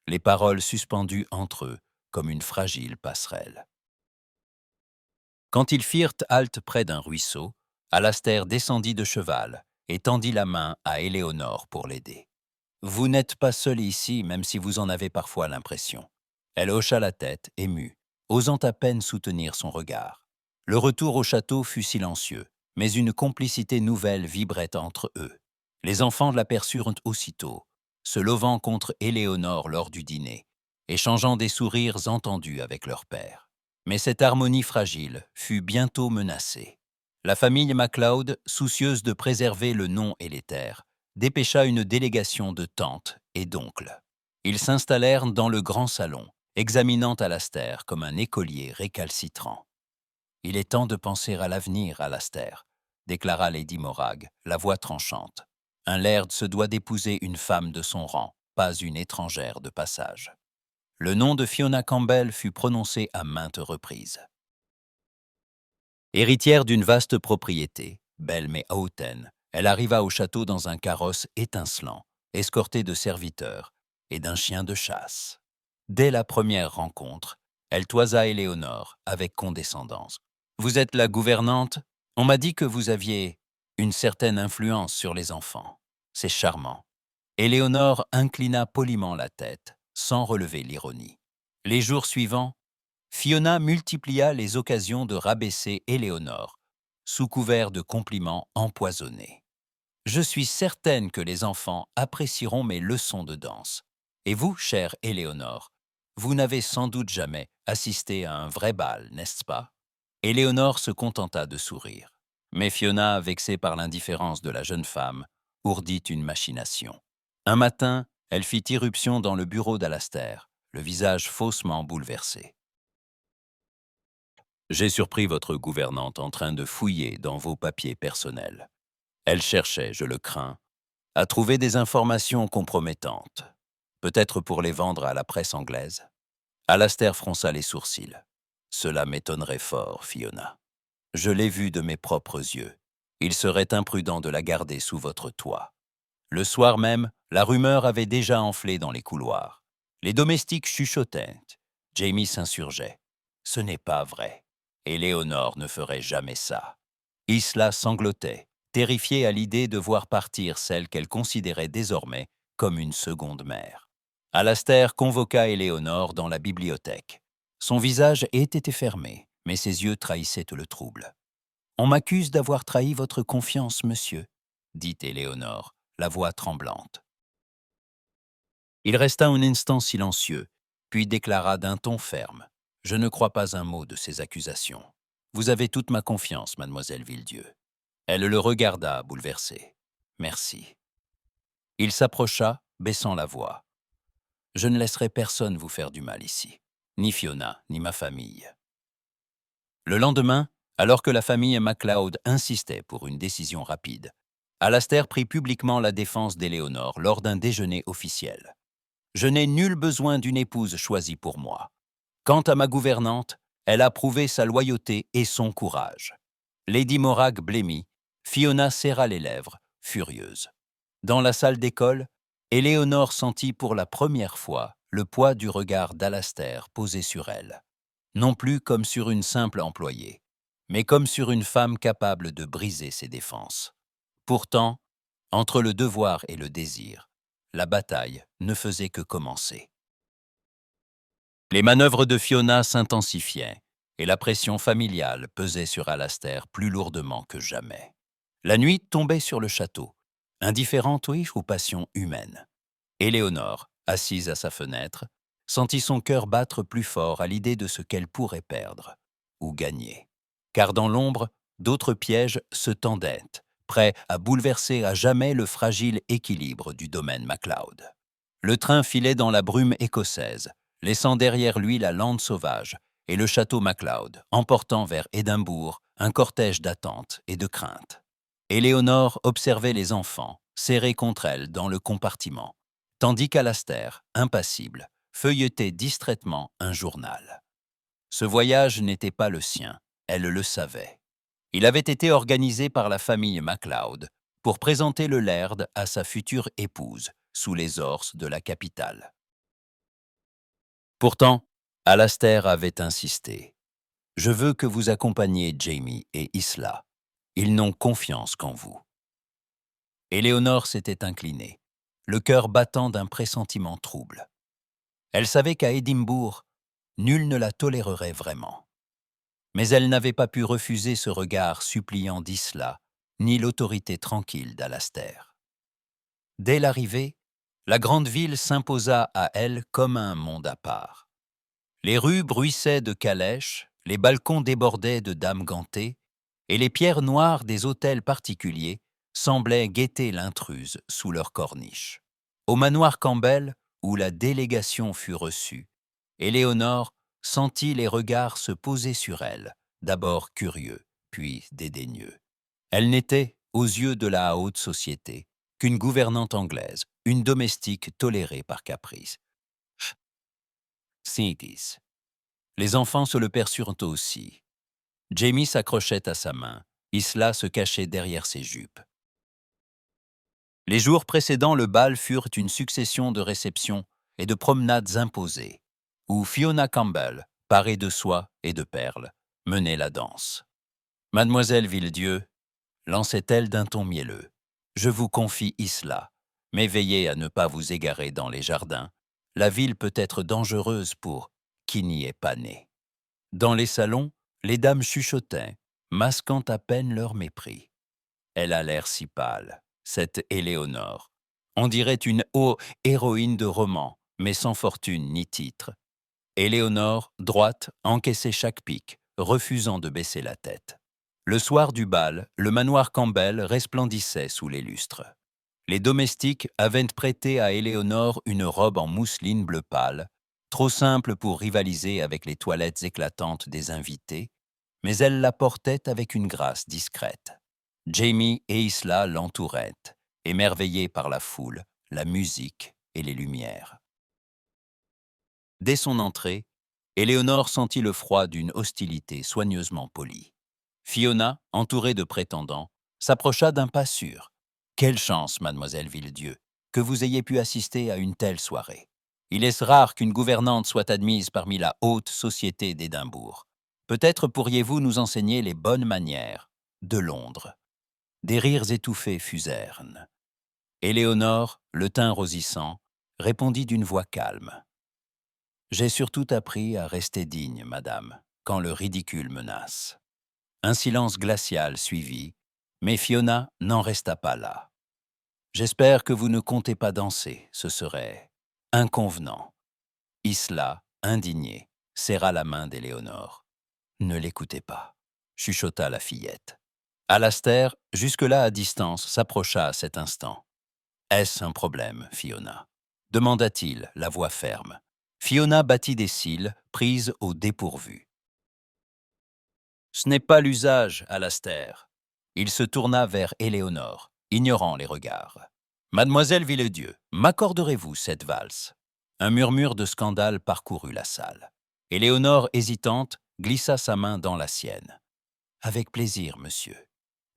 les paroles suspendues entre eux comme une fragile passerelle. Quand ils firent halte près d'un ruisseau, Alastair descendit de cheval et tendit la main à Éléonore pour l'aider. « Vous n'êtes pas seule ici, même si vous en avez parfois l'impression. » Elle hocha la tête, émue, osant à peine soutenir son regard. Le retour au château fut silencieux, mais une complicité nouvelle vibrait entre eux. Les enfants l'aperçurent aussitôt, se levant contre Éléonore lors du dîner, échangeant des sourires entendus avec leur père. Mais cette harmonie fragile fut bientôt menacée. La famille MacLeod, soucieuse de préserver le nom et les terres, dépêcha une délégation de tantes et d'oncles. Ils s'installèrent dans le grand salon, examinant Alastair comme un écolier récalcitrant. « Il est temps de penser à l'avenir, Alastair, » déclara Lady Morag, la voix tranchante. « Un laird se doit d'épouser une femme de son rang, pas une étrangère de passage. » Le nom de Fiona Campbell fut prononcé à maintes reprises. Héritière d'une vaste propriété, belle mais hautaine, elle arriva au château dans un carrosse étincelant, escortée de serviteurs et d'un chien de chasse. Dès la première rencontre, elle toisa Éléonore avec condescendance. « Vous êtes la gouvernante? On m'a dit que vous aviez une certaine influence sur les enfants. C'est charmant. » Éléonore inclina poliment la tête, sans relever l'ironie. Les jours suivants, Fiona multiplia les occasions de rabaisser Éléonore, sous couvert de compliments empoisonnés. « Je suis certaine que les enfants apprécieront mes leçons de danse. Et vous, chère Éléonore, vous n'avez sans doute jamais assisté à un vrai bal, n'est-ce pas ?» Éléonore se contenta de sourire. Mais Fiona, vexée par l'indifférence de la jeune femme, ourdit une machination. Un matin, elle fit irruption dans le bureau d'Alastair, le visage faussement bouleversé. « J'ai surpris votre gouvernante en train de fouiller dans vos papiers personnels. Elle cherchait, je le crains, à trouver des informations compromettantes, peut-être pour les vendre à la presse anglaise. » Alastair fronça les sourcils. « Cela m'étonnerait fort, Fiona. Je l'ai vue de mes propres yeux. Il serait imprudent de la garder sous votre toit. » Le soir même, la rumeur avait déjà enflé dans les couloirs. Les domestiques chuchotaient. Jamie s'insurgeait. « Ce n'est pas vrai. Éléonore ne ferait jamais ça. » Isla sanglotait, terrifiée à l'idée de voir partir celle qu'elle considérait désormais comme une seconde mère. Alastair convoqua Éléonore dans la bibliothèque. Son visage était fermé, mais ses yeux trahissaient le trouble. « On m'accuse d'avoir trahi votre confiance, monsieur, » dit Éléonore, la voix tremblante. Il resta un instant silencieux, puis déclara d'un ton ferme. « Je ne crois pas un mot de ces accusations. Vous avez toute ma confiance, mademoiselle Villedieu. » Elle le regarda, bouleversée. « Merci. » Il s'approcha, baissant la voix. « Je ne laisserai personne vous faire du mal ici, ni Fiona, ni ma famille. » Le lendemain, alors que la famille MacLeod insistait pour une décision rapide, Alastair prit publiquement la défense d'Éléonore lors d'un déjeuner officiel. « Je n'ai nul besoin d'une épouse choisie pour moi. Quant à ma gouvernante, elle a prouvé sa loyauté et son courage. » Lady Morag blêmit, Fiona serra les lèvres, furieuse. Dans la salle d'école, Éléonore sentit pour la première fois le poids du regard d'Alastair posé sur elle, non plus comme sur une simple employée, mais comme sur une femme capable de briser ses défenses. Pourtant, entre le devoir et le désir, la bataille ne faisait que commencer. Les manœuvres de Fiona s'intensifiaient, et la pression familiale pesait sur Alastair plus lourdement que jamais. La nuit tombait sur le château, indifférente aux passions humaines. Éléonore, assise à sa fenêtre, sentit son cœur battre plus fort à l'idée de ce qu'elle pourrait perdre ou gagner. Car dans l'ombre, d'autres pièges se tendaient, prêts à bouleverser à jamais le fragile équilibre du domaine MacLeod. Le train filait dans la brume écossaise, laissant derrière lui la lande sauvage et le château MacLeod, emportant vers Édimbourg un cortège d'attente et de crainte. Éléonore observait les enfants, serrés contre elle dans le compartiment, tandis qu'Alastair, impassible, feuilletait distraitement un journal. Ce voyage n'était pas le sien, elle le savait. Il avait été organisé par la famille MacLeod pour présenter le laird à sa future épouse, sous les ors de la capitale. Pourtant, Alastair avait insisté. « Je veux que vous accompagniez Jamie et Isla. Ils n'ont confiance qu'en vous. » Éléonore s'était inclinée, le cœur battant d'un pressentiment trouble. Elle savait qu'à Édimbourg, nul ne la tolérerait vraiment. Mais elle n'avait pas pu refuser ce regard suppliant d'Isla, ni l'autorité tranquille d'Alastair. Dès l'arrivée, la grande ville s'imposa à elle comme un monde à part. Les rues bruissaient de calèches, les balcons débordaient de dames gantées, et les pierres noires des hôtels particuliers semblaient guetter l'intruse sous leur corniche. Au manoir Campbell, où la délégation fut reçue, Éléonore sentit les regards se poser sur elle, d'abord curieux, puis dédaigneux. Elle n'était, aux yeux de la haute société, qu'une gouvernante anglaise, une domestique tolérée par caprice. Cities. Les enfants se le perçurent aussi. Jamie s'accrochait à sa main, Isla se cachait derrière ses jupes. Les jours précédant le bal furent une succession de réceptions et de promenades imposées, où Fiona Campbell, parée de soie et de perles, menait la danse. Mademoiselle Villedieu, lançait-elle d'un ton mielleux, je vous confie Isla, mais veillez à ne pas vous égarer dans les jardins. La ville peut être dangereuse pour qui n'y est pas né. Dans les salons, les dames chuchotaient, masquant à peine leur mépris. Elle a l'air si pâle, cette Éléonore. On dirait une héroïne de roman, mais sans fortune ni titre. Éléonore, droite, encaissait chaque pique, refusant de baisser la tête. Le soir du bal, le manoir Campbell resplendissait sous les lustres. Les domestiques avaient prêté à Éléonore une robe en mousseline bleu pâle, trop simple pour rivaliser avec les toilettes éclatantes des invités, mais elle la portait avec une grâce discrète. Jamie et Isla l'entouraient, émerveillés par la foule, la musique et les lumières. Dès son entrée, Éléonore sentit le froid d'une hostilité soigneusement polie. Fiona, entourée de prétendants, s'approcha d'un pas sûr. « Quelle chance, mademoiselle Villedieu, que vous ayez pu assister à une telle soirée. Il est rare qu'une gouvernante soit admise parmi la haute société d'Édimbourg. Peut-être pourriez-vous nous enseigner les bonnes manières de Londres. » Des rires étouffés fusèrent. Éléonore, le teint rosissant, répondit d'une voix calme. « J'ai surtout appris à rester digne, madame, quand le ridicule menace. » Un silence glacial suivit, mais Fiona n'en resta pas là. « J'espère que vous ne comptez pas danser, ce serait inconvenant. » Isla, indignée, serra la main d'Éléonore. « Ne l'écoutez pas, » chuchota la fillette. Alastair, jusque-là à distance, s'approcha à cet instant. « Est-ce un problème, Fiona ?» demanda-t-il, la voix ferme. Fiona battit des cils, prise au dépourvu. « Ce n'est pas l'usage, Alastair. » Il se tourna vers Éléonore, ignorant les regards. « Mademoiselle Villedieu, m'accorderez-vous cette valse ?» Un murmure de scandale parcourut la salle. Éléonore, hésitante, glissa sa main dans la sienne. « Avec plaisir, monsieur. »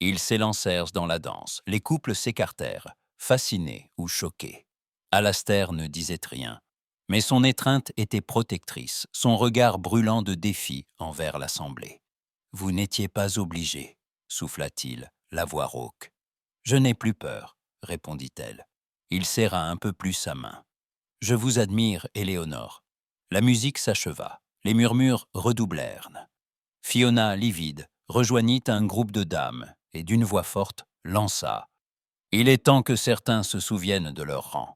Ils s'élancèrent dans la danse. Les couples s'écartèrent, fascinés ou choqués. Alastair ne disait rien, mais son étreinte était protectrice, son regard brûlant de défi envers l'assemblée. « Vous n'étiez pas obligé, » souffla-t-il, la voix rauque. « Je n'ai plus peur, » répondit-elle. Il serra un peu plus sa main. « Je vous admire, Éléonore. » La musique s'acheva. Les murmures redoublèrent. Fiona, livide, rejoignit un groupe de dames et, d'une voix forte, lança. « Il est temps que certains se souviennent de leur rang.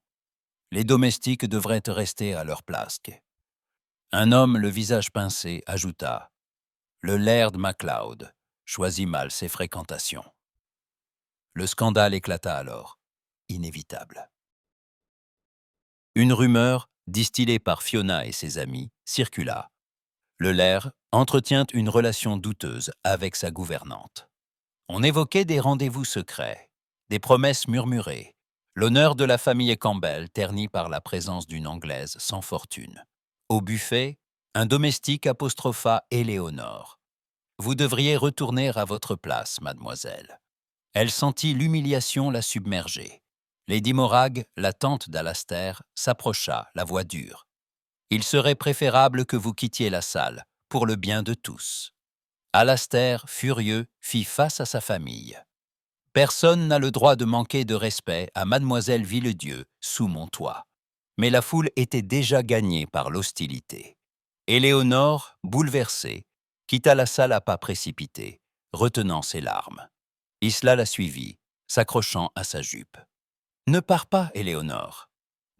Les domestiques devraient rester à leur place. » Un homme, le visage pincé, ajouta. « Le laird MacLeod choisit mal ses fréquentations. » Le scandale éclata alors, inévitable. Une rumeur, distillée par Fiona et ses amis, circula. Le laird entretient une relation douteuse avec sa gouvernante. On évoquait des rendez-vous secrets, des promesses murmurées, l'honneur de la famille Campbell terni par la présence d'une Anglaise sans fortune. Au buffet, un domestique apostropha Éléonore. « Vous devriez retourner à votre place, mademoiselle. » Elle sentit l'humiliation la submerger. Lady Morag, la tante d'Alastair, s'approcha, la voix dure. « Il serait préférable que vous quittiez la salle, pour le bien de tous. » Alastair, furieux, fit face à sa famille. « Personne n'a le droit de manquer de respect à mademoiselle Villedieu sous mon toit. » Mais la foule était déjà gagnée par l'hostilité. Éléonore, bouleversée, quitta la salle à pas précipités, retenant ses larmes. Isla la suivit, s'accrochant à sa jupe. « Ne pars pas, Éléonore. »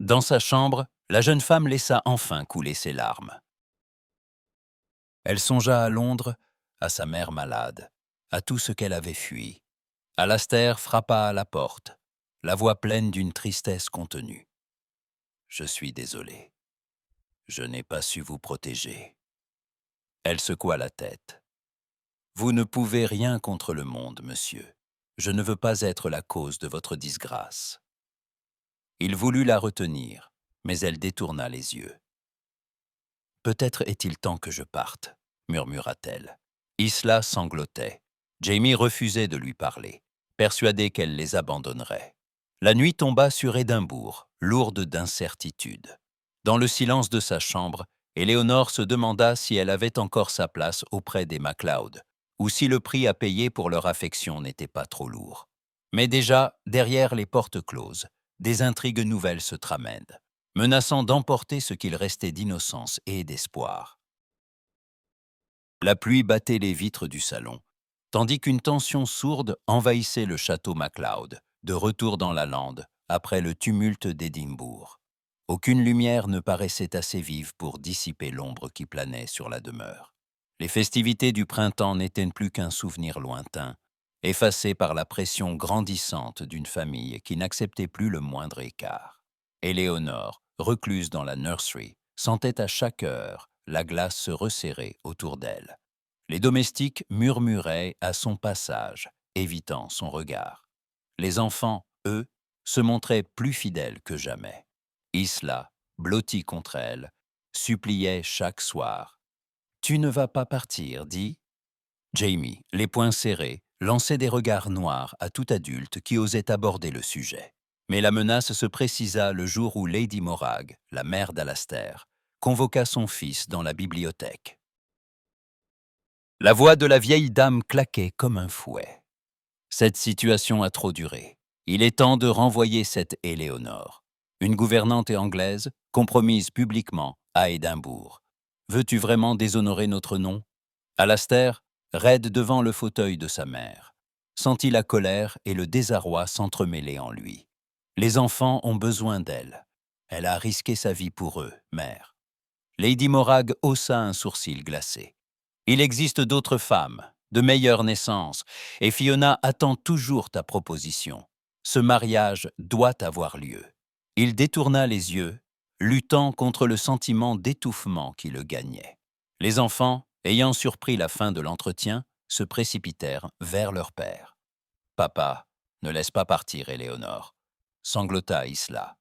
Dans sa chambre, la jeune femme laissa enfin couler ses larmes. Elle songea à Londres, à sa mère malade, à tout ce qu'elle avait fui. Alastair frappa à la porte, la voix pleine d'une tristesse contenue. « Je suis désolé. Je n'ai pas su vous protéger. » Elle secoua la tête. « Vous ne pouvez rien contre le monde, monsieur. Je ne veux pas être la cause de votre disgrâce. » Il voulut la retenir, mais elle détourna les yeux. « Peut-être est-il temps que je parte, » murmura-t-elle. Isla sanglotait. Jamie refusait de lui parler, persuadé qu'elle les abandonnerait. La nuit tomba sur Édimbourg, lourde d'incertitude. Dans le silence de sa chambre, Éléonore se demanda si elle avait encore sa place auprès des MacLeod, ou si le prix à payer pour leur affection n'était pas trop lourd. Mais déjà, derrière les portes closes, des intrigues nouvelles se tramènent, menaçant d'emporter ce qu'il restait d'innocence et d'espoir. La pluie battait les vitres du salon, tandis qu'une tension sourde envahissait le château MacLeod, de retour dans la lande, après le tumulte d'Édimbourg. Aucune lumière ne paraissait assez vive pour dissiper l'ombre qui planait sur la demeure. Les festivités du printemps n'étaient plus qu'un souvenir lointain, effacé par la pression grandissante d'une famille qui n'acceptait plus le moindre écart. Éléonore, recluse dans la nursery, sentait à chaque heure la glace se resserrer autour d'elle. Les domestiques murmuraient à son passage, évitant son regard. Les enfants, eux, se montraient plus fidèles que jamais. Isla, blottie contre elle, suppliait chaque soir. « Tu ne vas pas partir, dis ?» Jamie, les poings serrés, lançait des regards noirs à tout adulte qui osait aborder le sujet. Mais la menace se précisa le jour où Lady Morag, la mère d'Alastair, convoqua son fils dans la bibliothèque. La voix de la vieille dame claquait comme un fouet. « Cette situation a trop duré. Il est temps de renvoyer cette Éléonore. Une gouvernante anglaise, compromise publiquement à Édimbourg. Veux-tu vraiment déshonorer notre nom ?» Alastair, raide devant le fauteuil de sa mère, sentit la colère et le désarroi s'entremêler en lui. Les enfants ont besoin d'elle. Elle a risqué sa vie pour eux, mère. Lady Morag haussa un sourcil glacé. Il existe d'autres femmes, de meilleure naissance, et Fiona attend toujours ta proposition. Ce mariage doit avoir lieu. Il détourna les yeux, luttant contre le sentiment d'étouffement qui le gagnait. Les enfants, ayant surpris la fin de l'entretien, se précipitèrent vers leur père. « Papa, ne laisse pas partir Éléonore », sanglota Isla.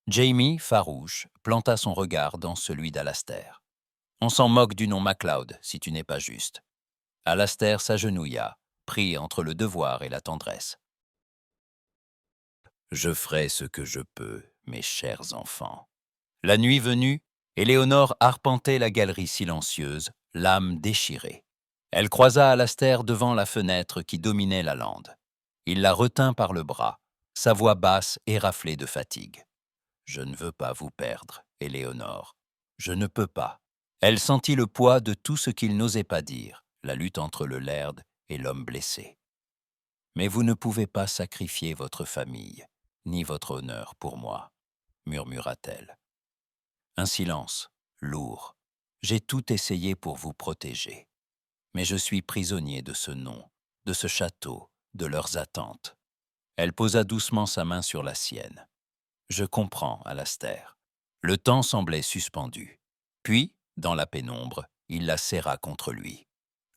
Jamie, farouche, planta son regard dans celui d'Alastair. « On s'en moque du nom MacLeod, si tu n'es pas juste. » Alastair s'agenouilla, pris entre le devoir et la tendresse. « Je ferai ce que je peux, mes chers enfants. » La nuit venue, Éléonore arpentait la galerie silencieuse, l'âme déchirée. Elle croisa Alastair devant la fenêtre qui dominait la lande. Il la retint par le bras, sa voix basse et raflée de fatigue. « Je ne veux pas vous perdre, Éléonore. Je ne peux pas. » Elle sentit le poids de tout ce qu'il n'osait pas dire, la lutte entre le laird et l'homme blessé. « Mais vous ne pouvez pas sacrifier votre famille, ni votre honneur pour moi, » murmura-t-elle. Un silence, lourd. « J'ai tout essayé pour vous protéger. Mais je suis prisonnier de ce nom, de ce château, de leurs attentes. » Elle posa doucement sa main sur la sienne. « Je comprends, Alastair. » Le temps semblait suspendu. Puis, dans la pénombre, il la serra contre lui.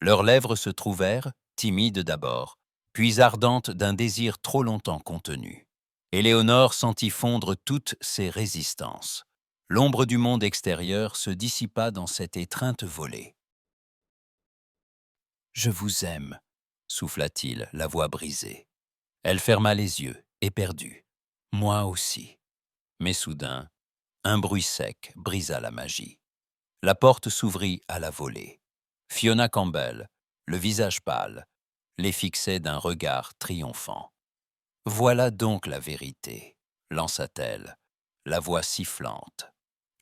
Leurs lèvres se trouvèrent, timides d'abord, puis ardentes d'un désir trop longtemps contenu. Éléonore sentit fondre toutes ses résistances. L'ombre du monde extérieur se dissipa dans cette étreinte volée. « Je vous aime, souffla-t-il, la voix brisée. Elle ferma les yeux, éperdue. Moi aussi. Mais soudain, un bruit sec brisa la magie. La porte s'ouvrit à la volée. Fiona Campbell, le visage pâle, les fixait d'un regard triomphant. Voilà donc la vérité, lança-t-elle, la voix sifflante.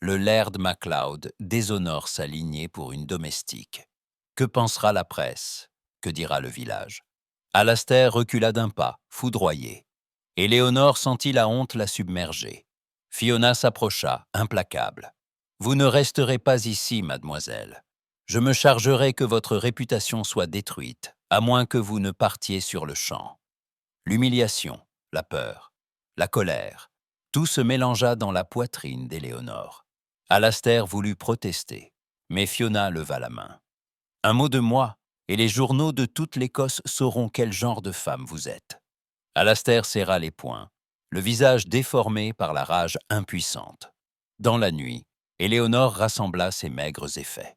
Le laird MacLeod déshonore sa lignée pour une domestique. Que pensera la presse? Que dira le village? Alastair recula d'un pas, foudroyé. Éléonore sentit la honte la submerger. Fiona s'approcha, implacable. « Vous ne resterez pas ici, mademoiselle. Je me chargerai que votre réputation soit détruite, à moins que vous ne partiez sur le champ. » L'humiliation, la peur, la colère, tout se mélangea dans la poitrine d'Éléonore. Alastair voulut protester, mais Fiona leva la main. « Un mot de moi, et les journaux de toute l'Écosse sauront quel genre de femme vous êtes. » Alastair serra les poings, le visage déformé par la rage impuissante. Dans la nuit, Éléonore rassembla ses maigres effets.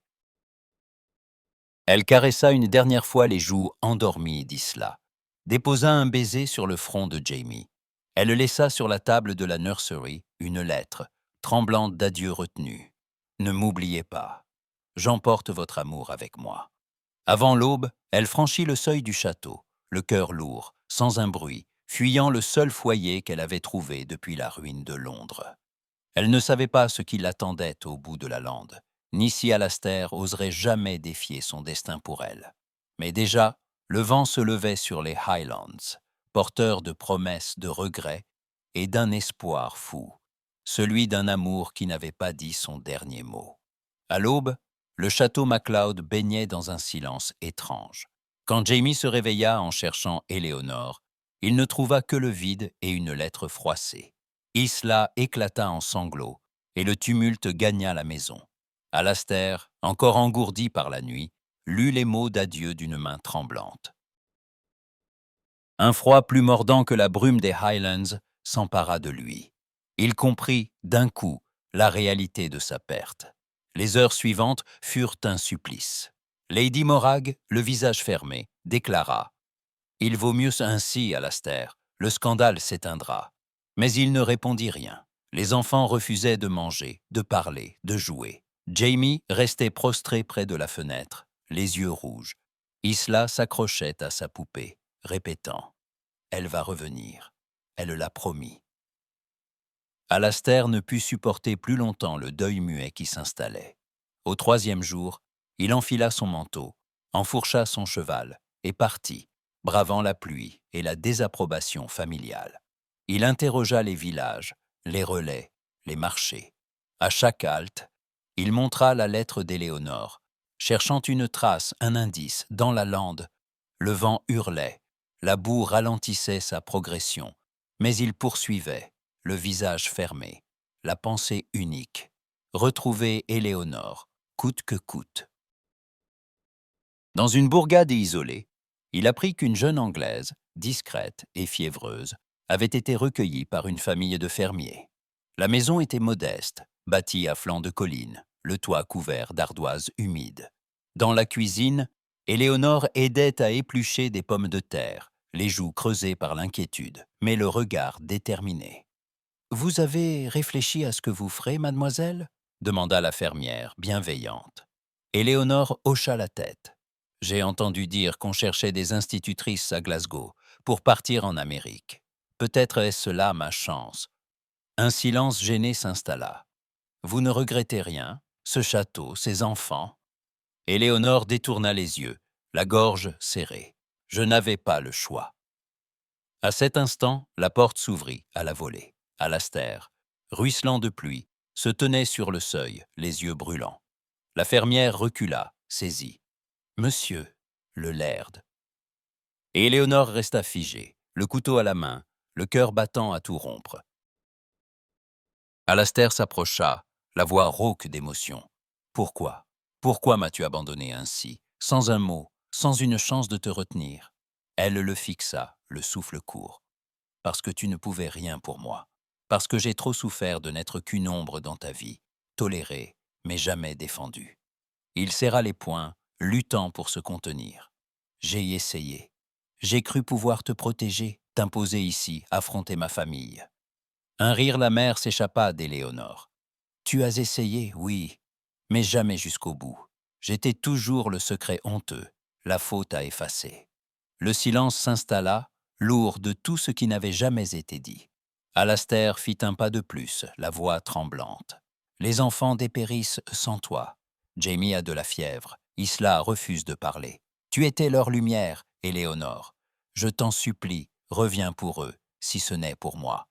Elle caressa une dernière fois les joues endormies d'Isla, déposa un baiser sur le front de Jamie. Elle laissa sur la table de la nursery une lettre, tremblante d'adieu retenu. « Ne m'oubliez pas. J'emporte votre amour avec moi. » Avant l'aube, elle franchit le seuil du château, le cœur lourd, sans un bruit, fuyant le seul foyer qu'elle avait trouvé depuis la ruine de Londres. Elle ne savait pas ce qui l'attendait au bout de la lande, ni si Alastair oserait jamais défier son destin pour elle. Mais déjà, le vent se levait sur les Highlands, porteur de promesses, de regrets et d'un espoir fou, celui d'un amour qui n'avait pas dit son dernier mot. À l'aube, le château MacLeod baignait dans un silence étrange. Quand Jamie se réveilla en cherchant Éléonore, il ne trouva que le vide et une lettre froissée. Isla éclata en sanglots, et le tumulte gagna la maison. Alastair, encore engourdi par la nuit, lut les mots d'adieu d'une main tremblante. Un froid plus mordant que la brume des Highlands s'empara de lui. Il comprit, d'un coup, la réalité de sa perte. Les heures suivantes furent un supplice. Lady Morag, le visage fermé, déclara « Il vaut mieux ainsi, Alastair, le scandale s'éteindra. » Mais il ne répondit rien. Les enfants refusaient de manger, de parler, de jouer. Jamie restait prostré près de la fenêtre, les yeux rouges. Isla s'accrochait à sa poupée, répétant « Elle va revenir. Elle l'a promis. » Alastair ne put supporter plus longtemps le deuil muet qui s'installait. Au 3e jour, il enfila son manteau, enfourcha son cheval et partit, bravant la pluie et la désapprobation familiale. Il interrogea les villages, les relais, les marchés. À chaque halte, il montra la lettre d'Éléonore, cherchant une trace, un indice, dans la lande. Le vent hurlait, la boue ralentissait sa progression, mais il poursuivait, le visage fermé, la pensée unique, retrouver Éléonore, coûte que coûte. Dans une bourgade isolée, il apprit qu'une jeune Anglaise, discrète et fiévreuse, avait été recueillie par une famille de fermiers. La maison était modeste, bâtie à flanc de colline, le toit couvert d'ardoises humides. Dans la cuisine, Éléonore aidait à éplucher des pommes de terre, les joues creusées par l'inquiétude, mais le regard déterminé. « Vous avez réfléchi à ce que vous ferez, mademoiselle ?» demanda la fermière, bienveillante. Éléonore hocha la tête. « J'ai entendu dire qu'on cherchait des institutrices à Glasgow pour partir en Amérique. Peut-être est-ce là ma chance. » Un silence gêné s'installa. « Vous ne regrettez rien? Ce château, ces enfants ?» Éléonore détourna les yeux, la gorge serrée. « Je n'avais pas le choix. » À cet instant, la porte s'ouvrit à la volée. Alastair, ruisselant de pluie, se tenait sur le seuil, les yeux brûlants. La fermière recula, saisie. « Monsieur, le laird. » Et Éléonore resta figée, le couteau à la main, le cœur battant à tout rompre. Alastair s'approcha, la voix rauque d'émotion. « Pourquoi? Pourquoi m'as-tu abandonné ainsi, sans un mot, sans une chance de te retenir ?» Elle le fixa, le souffle court. « Parce que tu ne pouvais rien pour moi. Parce que j'ai trop souffert de n'être qu'une ombre dans ta vie, tolérée, mais jamais défendue. » Il serra les poings, luttant pour se contenir. « J'ai essayé. J'ai cru pouvoir te protéger, t'imposer ici, affronter ma famille. Un rire amer s'échappa d'Éléonore. « Tu as essayé, oui, mais jamais jusqu'au bout. J'étais toujours le secret honteux, la faute à effacer. » Le silence s'installa, lourd de tout ce qui n'avait jamais été dit. Alastair fit un pas de plus, la voix tremblante. « Les enfants dépérissent sans toi. Jamie a de la fièvre. Isla refuse de parler. Tu étais leur lumière, Éléonore. Je t'en supplie, reviens pour eux, si ce n'est pour moi. »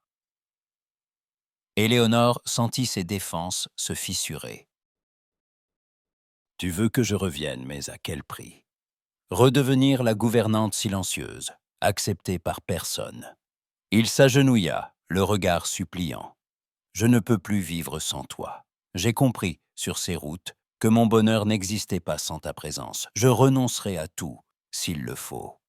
Éléonore sentit ses défenses se fissurer. « Tu veux que je revienne, mais à quel prix ? Redevenir la gouvernante silencieuse, acceptée par personne. » Il s'agenouilla, le regard suppliant. « Je ne peux plus vivre sans toi. J'ai compris, sur ces routes, que mon bonheur n'existait pas sans ta présence. Je renoncerai à tout, s'il le faut. »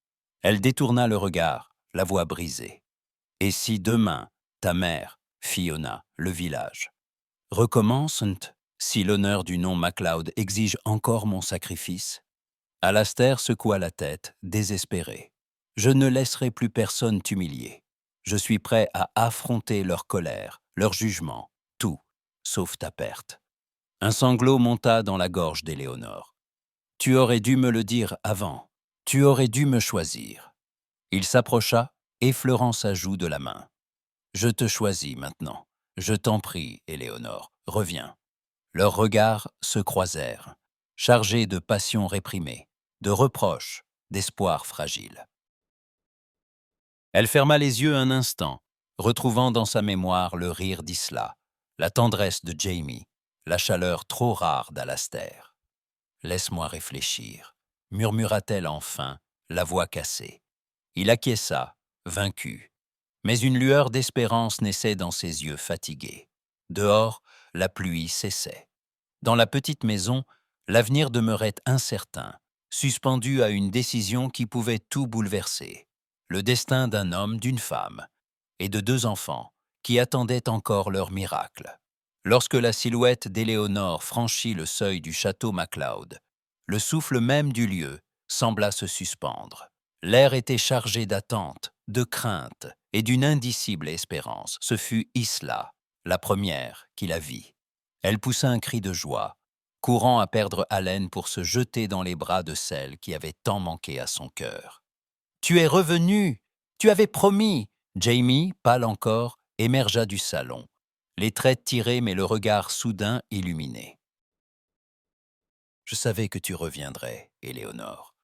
Elle détourna le regard, la voix brisée. « Et si demain, ta mère, Fiona, le village, recommence, si l'honneur du nom MacLeod exige encore mon sacrifice ?» Alastair secoua la tête, désespéré. « Je ne laisserai plus personne t'humilier. Je suis prêt à affronter leur colère, leur jugement, tout, sauf ta perte. » Un sanglot monta dans la gorge d'Éléonore. « Tu aurais dû me le dire avant. Tu aurais dû me choisir. » Il s'approcha, effleurant sa joue de la main. « Je te choisis maintenant. Je t'en prie, Éléonore, reviens. » Leurs regards se croisèrent, chargés de passions réprimées, de reproches, d'espoirs fragiles. Elle ferma les yeux un instant, retrouvant dans sa mémoire le rire d'Isla, la tendresse de Jamie, la chaleur trop rare d'Alastair. « Laisse-moi réfléchir », murmura-t-elle enfin, la voix cassée. Il acquiesça, vaincu. Mais une lueur d'espérance naissait dans ses yeux fatigués. Dehors, la pluie cessait. Dans la petite maison, l'avenir demeurait incertain, suspendu à une décision qui pouvait tout bouleverser. Le destin d'un homme, d'une femme, et de 2 enfants, qui attendaient encore leur miracle. Lorsque la silhouette d'Éléonore franchit le seuil du château MacLeod, le souffle même du lieu sembla se suspendre. L'air était chargé d'attente, de crainte et d'une indicible espérance. Ce fut Isla, la première, qui la vit. Elle poussa un cri de joie, courant à perdre haleine pour se jeter dans les bras de celle qui avait tant manqué à son cœur. « Tu es revenu! Tu avais promis !» Jamie, pâle encore, émergea du salon, les traits tirés mais le regard soudain illuminé. « Je savais que tu reviendrais, Éléonore. »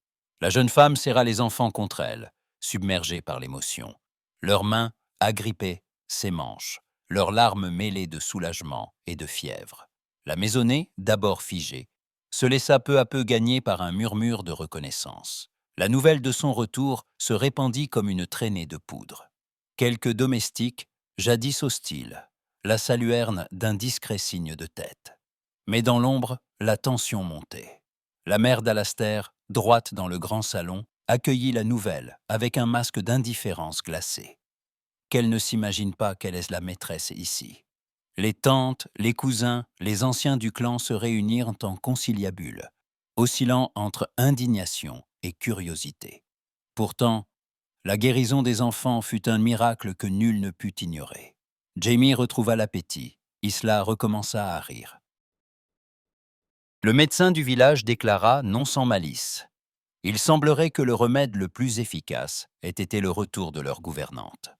La jeune femme serra les enfants contre elle, submergée par l'émotion. Leurs mains agrippaient ses manches, leurs larmes mêlées de soulagement et de fièvre. La maisonnée, d'abord figée, se laissa peu à peu gagner par un murmure de reconnaissance. La nouvelle de son retour se répandit comme une traînée de poudre. Quelques domestiques, jadis hostiles, la saluèrent d'un discret signe de tête. Mais dans l'ombre, la tension montait. La mère d'Alastair, droite dans le grand salon, accueillit la nouvelle avec un masque d'indifférence glacée. Qu'elle ne s'imagine pas qu'elle est la maîtresse ici. Les tantes, les cousins, les anciens du clan se réunirent en conciliabule, oscillant entre indignation et curiosité. Pourtant, la guérison des enfants fut un miracle que nul ne put ignorer. Jamie retrouva l'appétit. Isla recommença à rire. Le médecin du village déclara, non sans malice, « Il semblerait que le remède le plus efficace ait été le retour de leur gouvernante. »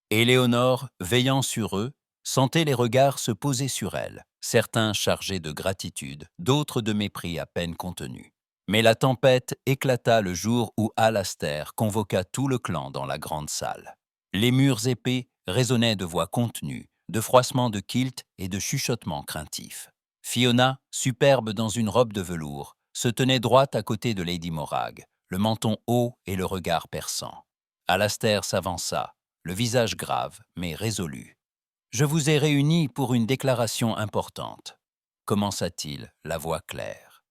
Éléonore, veillant sur eux, sentait les regards se poser sur elle, certains chargés de gratitude, d'autres de mépris à peine contenu. Mais la tempête éclata le jour où Alastair convoqua tout le clan dans la grande salle. Les murs épais résonnaient de voix contenues, de froissements de kilt et de chuchotements craintifs. Fiona, superbe dans une robe de velours, se tenait droite à côté de Lady Morag, le menton haut et le regard perçant. Alastair s'avança, le visage grave mais résolu. « Je vous ai réunis pour une déclaration importante, » commença-t-il, la voix claire.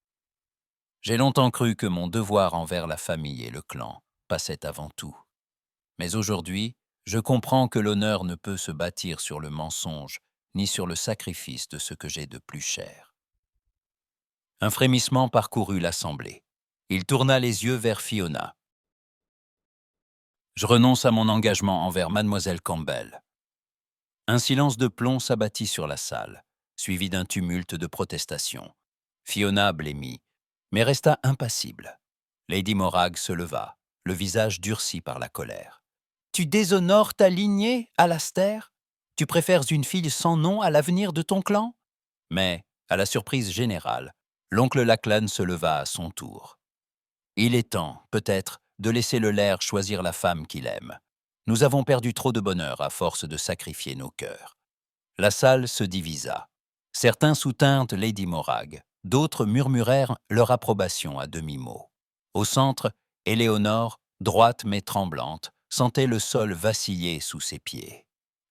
« J'ai longtemps cru que mon devoir envers la famille et le clan passait avant tout. Mais aujourd'hui, je comprends que l'honneur ne peut se bâtir sur le mensonge ni sur le sacrifice de ce que j'ai de plus cher. » Un frémissement parcourut l'assemblée. Il tourna les yeux vers Fiona. « Je renonce à mon engagement envers mademoiselle Campbell. » Un silence de plomb s'abattit sur la salle, suivi d'un tumulte de protestations. Fiona blêmit, mais resta impassible. Lady Morag se leva, le visage durci par la colère. « Tu déshonores ta lignée, Alastair? Tu préfères une fille sans nom à l'avenir de ton clan ?» Mais, à la surprise générale, l'oncle Lachlan se leva à son tour. « Il est temps, peut-être, de laisser le laird choisir la femme qu'il aime. Nous avons perdu trop de bonheur à force de sacrifier nos cœurs. » La salle se divisa. Certains soutinrent Lady Morag, d'autres murmurèrent leur approbation à demi-mot. Au centre, Éléonore, droite mais tremblante, sentait le sol vaciller sous ses pieds.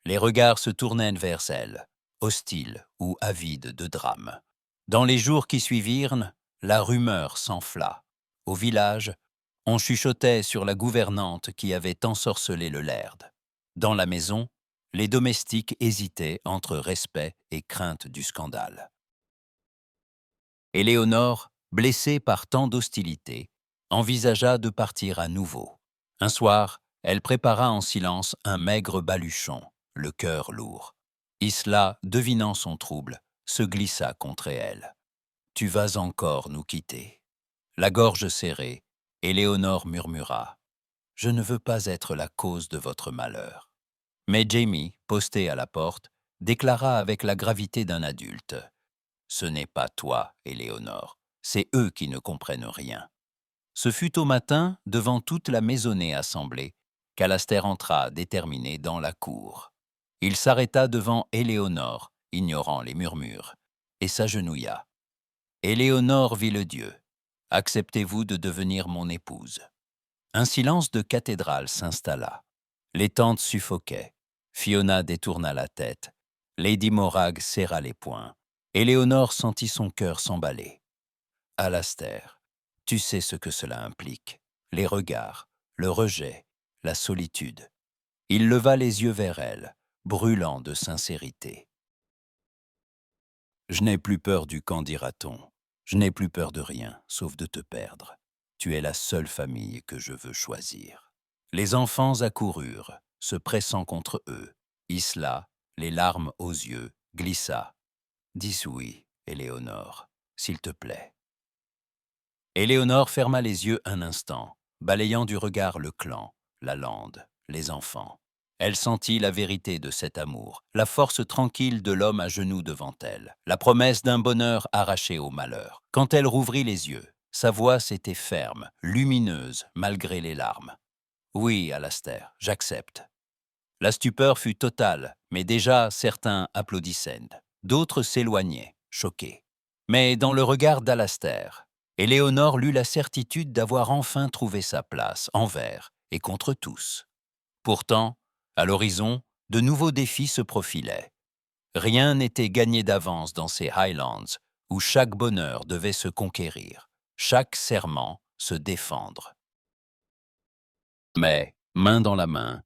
Les regards se tournèrent vers elle, hostiles ou avides de drame. Dans les jours qui suivirent, la rumeur s'enfla. Au village, on chuchotait sur la gouvernante qui avait ensorcelé le laird. Dans la maison, les domestiques hésitaient entre respect et crainte du scandale. Éléonore, blessée par tant d'hostilité, envisagea de partir à nouveau. Un soir, elle prépara en silence un maigre baluchon, le cœur lourd. Isla, devinant son trouble, se glissa contre elle. « Tu vas encore nous quitter. » La gorge serrée, Éléonore murmura. « Je ne veux pas être la cause de votre malheur. » Mais Jamie, posté à la porte, déclara avec la gravité d'un adulte. « Ce n'est pas toi, Éléonore, c'est eux qui ne comprennent rien. » Ce fut au matin, devant toute la maisonnée assemblée, qu'Alastair entra déterminé dans la cour. Il s'arrêta devant Éléonore, ignorant les murmures, et s'agenouilla. « Éléonore Villedieu, acceptez-vous de devenir mon épouse ?» Un silence de cathédrale s'installa. Les tantes suffoquaient. Fiona détourna la tête. Lady Morag serra les poings. Éléonore sentit son cœur s'emballer. « Alastair, tu sais ce que cela implique. Les regards, le rejet, la solitude. » Il leva les yeux vers elle, brûlant de sincérité. « Je n'ai plus peur du qu'en dira-t-on. Je n'ai plus peur de rien, sauf de te perdre. Tu es la seule famille que je veux choisir. » Les enfants accoururent, se pressant contre eux. Isla, les larmes aux yeux, glissa. « Dis oui, Éléonore, s'il te plaît. » Éléonore ferma les yeux un instant, balayant du regard le clan, la lande, les enfants. Elle sentit la vérité de cet amour, la force tranquille de l'homme à genoux devant elle, la promesse d'un bonheur arraché au malheur. Quand elle rouvrit les yeux, sa voix s'était ferme, lumineuse, malgré les larmes. « Oui, Alastair, j'accepte. » La stupeur fut totale, mais déjà certains applaudissaient. D'autres s'éloignaient, choqués. Mais dans le regard d'Alastair, Éléonore lut la certitude d'avoir enfin trouvé sa place, envers et contre tous. Pourtant, à l'horizon, de nouveaux défis se profilaient. Rien n'était gagné d'avance dans ces Highlands, où chaque bonheur devait se conquérir, chaque serment se défendre. Mais, main dans la main,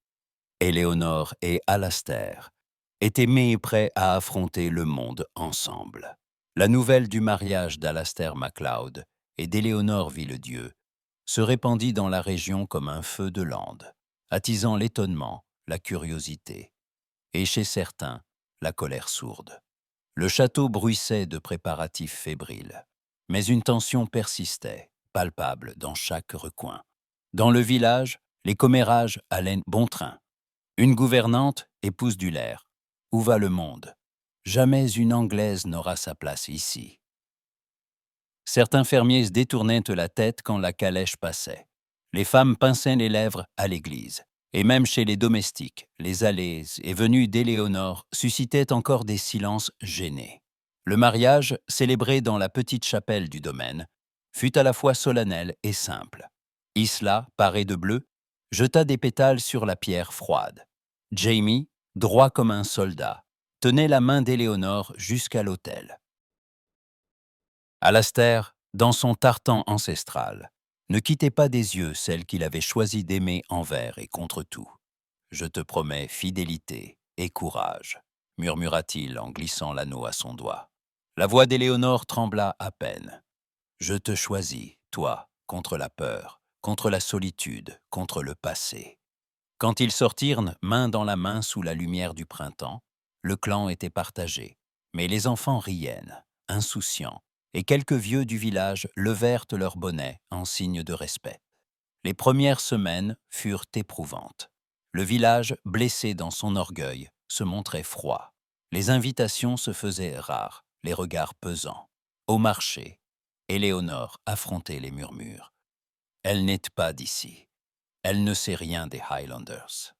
Éléonore et Alastair étaient mis prêts à affronter le monde ensemble. La nouvelle du mariage d'Alastair MacLeod et d'Éléonore Villedieu se répandit dans la région comme un feu de lande, attisant l'étonnement, la curiosité, et chez certains, la colère sourde. Le château bruissait de préparatifs fébriles, mais une tension persistait, palpable dans chaque recoin. Dans le village, les commérages allaient bon train. Une gouvernante, épouse du laird. Où va le monde? Jamais une Anglaise n'aura sa place ici. Certains fermiers détournaient la tête quand la calèche passait. Les femmes pinçaient les lèvres à l'église. Et même chez les domestiques, les allées et venues d'Éléonore suscitaient encore des silences gênés. Le mariage, célébré dans la petite chapelle du domaine, fut à la fois solennel et simple. Isla, parée de bleu, jeta des pétales sur la pierre froide. Jamie, droit comme un soldat, tenait la main d'Éléonore jusqu'à l'autel. Alastair, dans son tartan ancestral, ne quittait pas des yeux celle qu'il avait choisi d'aimer envers et contre tout. « Je te promets fidélité et courage », murmura-t-il en glissant l'anneau à son doigt. La voix d'Éléonore trembla à peine. « Je te choisis, toi, contre la peur, contre la solitude, contre le passé. » Quand ils sortirent, main dans la main sous la lumière du printemps, Le clan était partagé, mais les enfants riaient, insouciants, et quelques vieux du village levèrent leurs bonnets en signe de respect. Les premières semaines furent éprouvantes. Le village, blessé dans son orgueil, se montrait froid. Les invitations se faisaient rares, les regards pesants. Au marché, Éléonore affrontait les murmures. Elle n'est pas d'ici. Elle ne sait rien des Highlanders.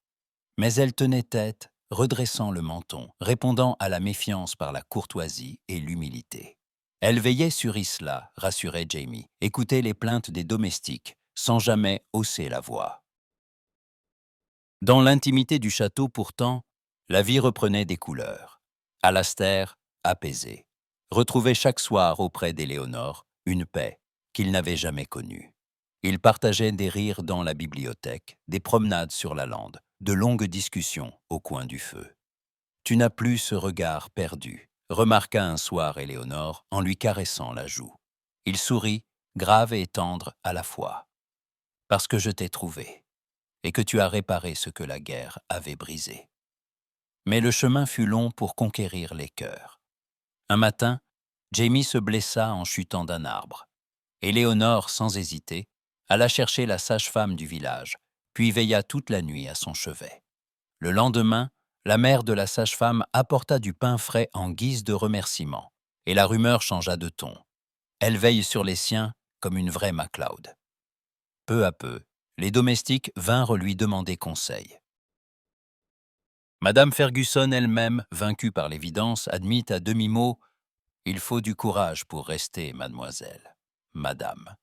Mais elle tenait tête, redressant le menton, répondant à la méfiance par la courtoisie et l'humilité. Elle veillait sur Isla, rassurait Jamie, écoutait les plaintes des domestiques, sans jamais hausser la voix. Dans l'intimité du château, pourtant, la vie reprenait des couleurs. Alastair, apaisé, retrouvait chaque soir auprès d'Éléonore une paix qu'il n'avait jamais connue. Ils partageaient des rires dans la bibliothèque, des promenades sur la lande, de longues discussions au coin du feu. « Tu n'as plus ce regard perdu », remarqua un soir Éléonore en lui caressant la joue. Il sourit, grave et tendre à la fois. « Parce que je t'ai trouvé, et que tu as réparé ce que la guerre avait brisé. » Mais le chemin fut long pour conquérir les cœurs. Un matin, Jamie se blessa en chutant d'un arbre. Éléonore, sans hésiter, alla chercher la sage-femme du village, puis veilla toute la nuit à son chevet. Le lendemain, la mère de la sage-femme apporta du pain frais en guise de remerciement, et la rumeur changea de ton. Elle veille sur les siens comme une vraie MacLeod. Peu à peu, les domestiques vinrent lui demander conseil. Madame Fergusson elle-même, vaincue par l'évidence, admit à demi-mot « Il faut du courage pour rester, mademoiselle, madame ».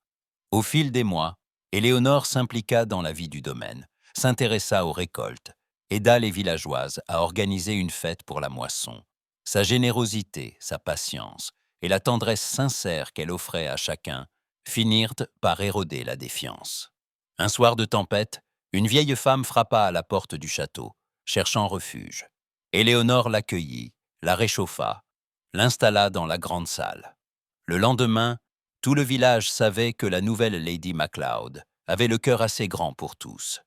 Au fil des mois, Éléonore s'impliqua dans la vie du domaine, s'intéressa aux récoltes, aida les villageoises à organiser une fête pour la moisson. Sa générosité, sa patience et la tendresse sincère qu'elle offrait à chacun finirent par éroder la défiance. Un soir de tempête, une vieille femme frappa à la porte du château, cherchant refuge. Éléonore l'accueillit, la réchauffa, l'installa dans la grande salle. Le lendemain, tout le village savait que la nouvelle Lady MacLeod avait le cœur assez grand pour tous.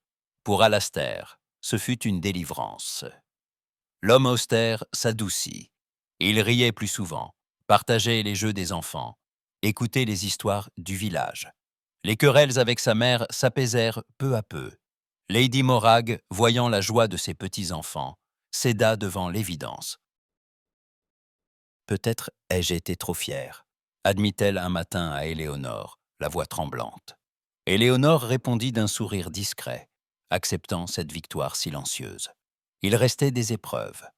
Pour Alastair, ce fut une délivrance. L'homme austère s'adoucit. Il riait plus souvent, partageait les jeux des enfants, écoutait les histoires du village. Les querelles avec sa mère s'apaisèrent peu à peu. Lady Morag, voyant la joie de ses petits-enfants, céda devant l'évidence. « Peut-être ai-je été trop fière », admit-elle un matin à Éléonore, la voix tremblante. Éléonore répondit d'un sourire discret, acceptant cette victoire silencieuse. Il restait des épreuves.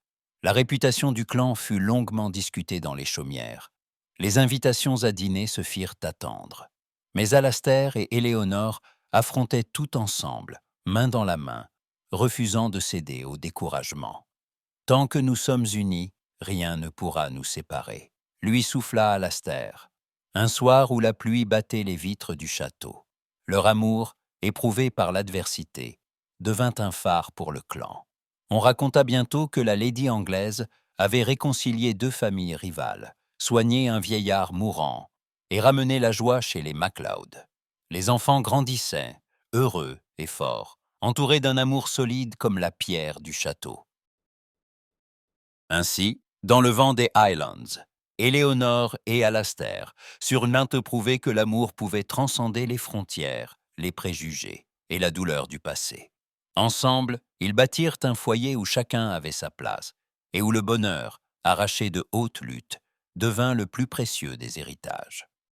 La réputation du clan fut longuement discutée dans les chaumières. Les invitations à dîner se firent attendre. Mais Alastair et Éléonore affrontaient tout ensemble, main dans la main, refusant de céder au découragement. « Tant que nous sommes unis, rien ne pourra nous séparer », lui souffla Alastair, un soir où la pluie battait les vitres du château. Leur amour, éprouvé par l'adversité, devint un phare pour le clan. On raconta bientôt que la lady anglaise avait réconcilié deux familles rivales, soigné un vieillard mourant et ramené la joie chez les MacLeod. Les enfants grandissaient, heureux et forts, entourés d'un amour solide comme la pierre du château. Ainsi, dans le vent des Highlands, Éléonore et Alastair surent maintes prouver que l'amour pouvait transcender les frontières, les préjugés et la douleur du passé. Ensemble, ils bâtirent un foyer où chacun avait sa place et où le bonheur, arraché de hautes luttes, devint le plus précieux des héritages.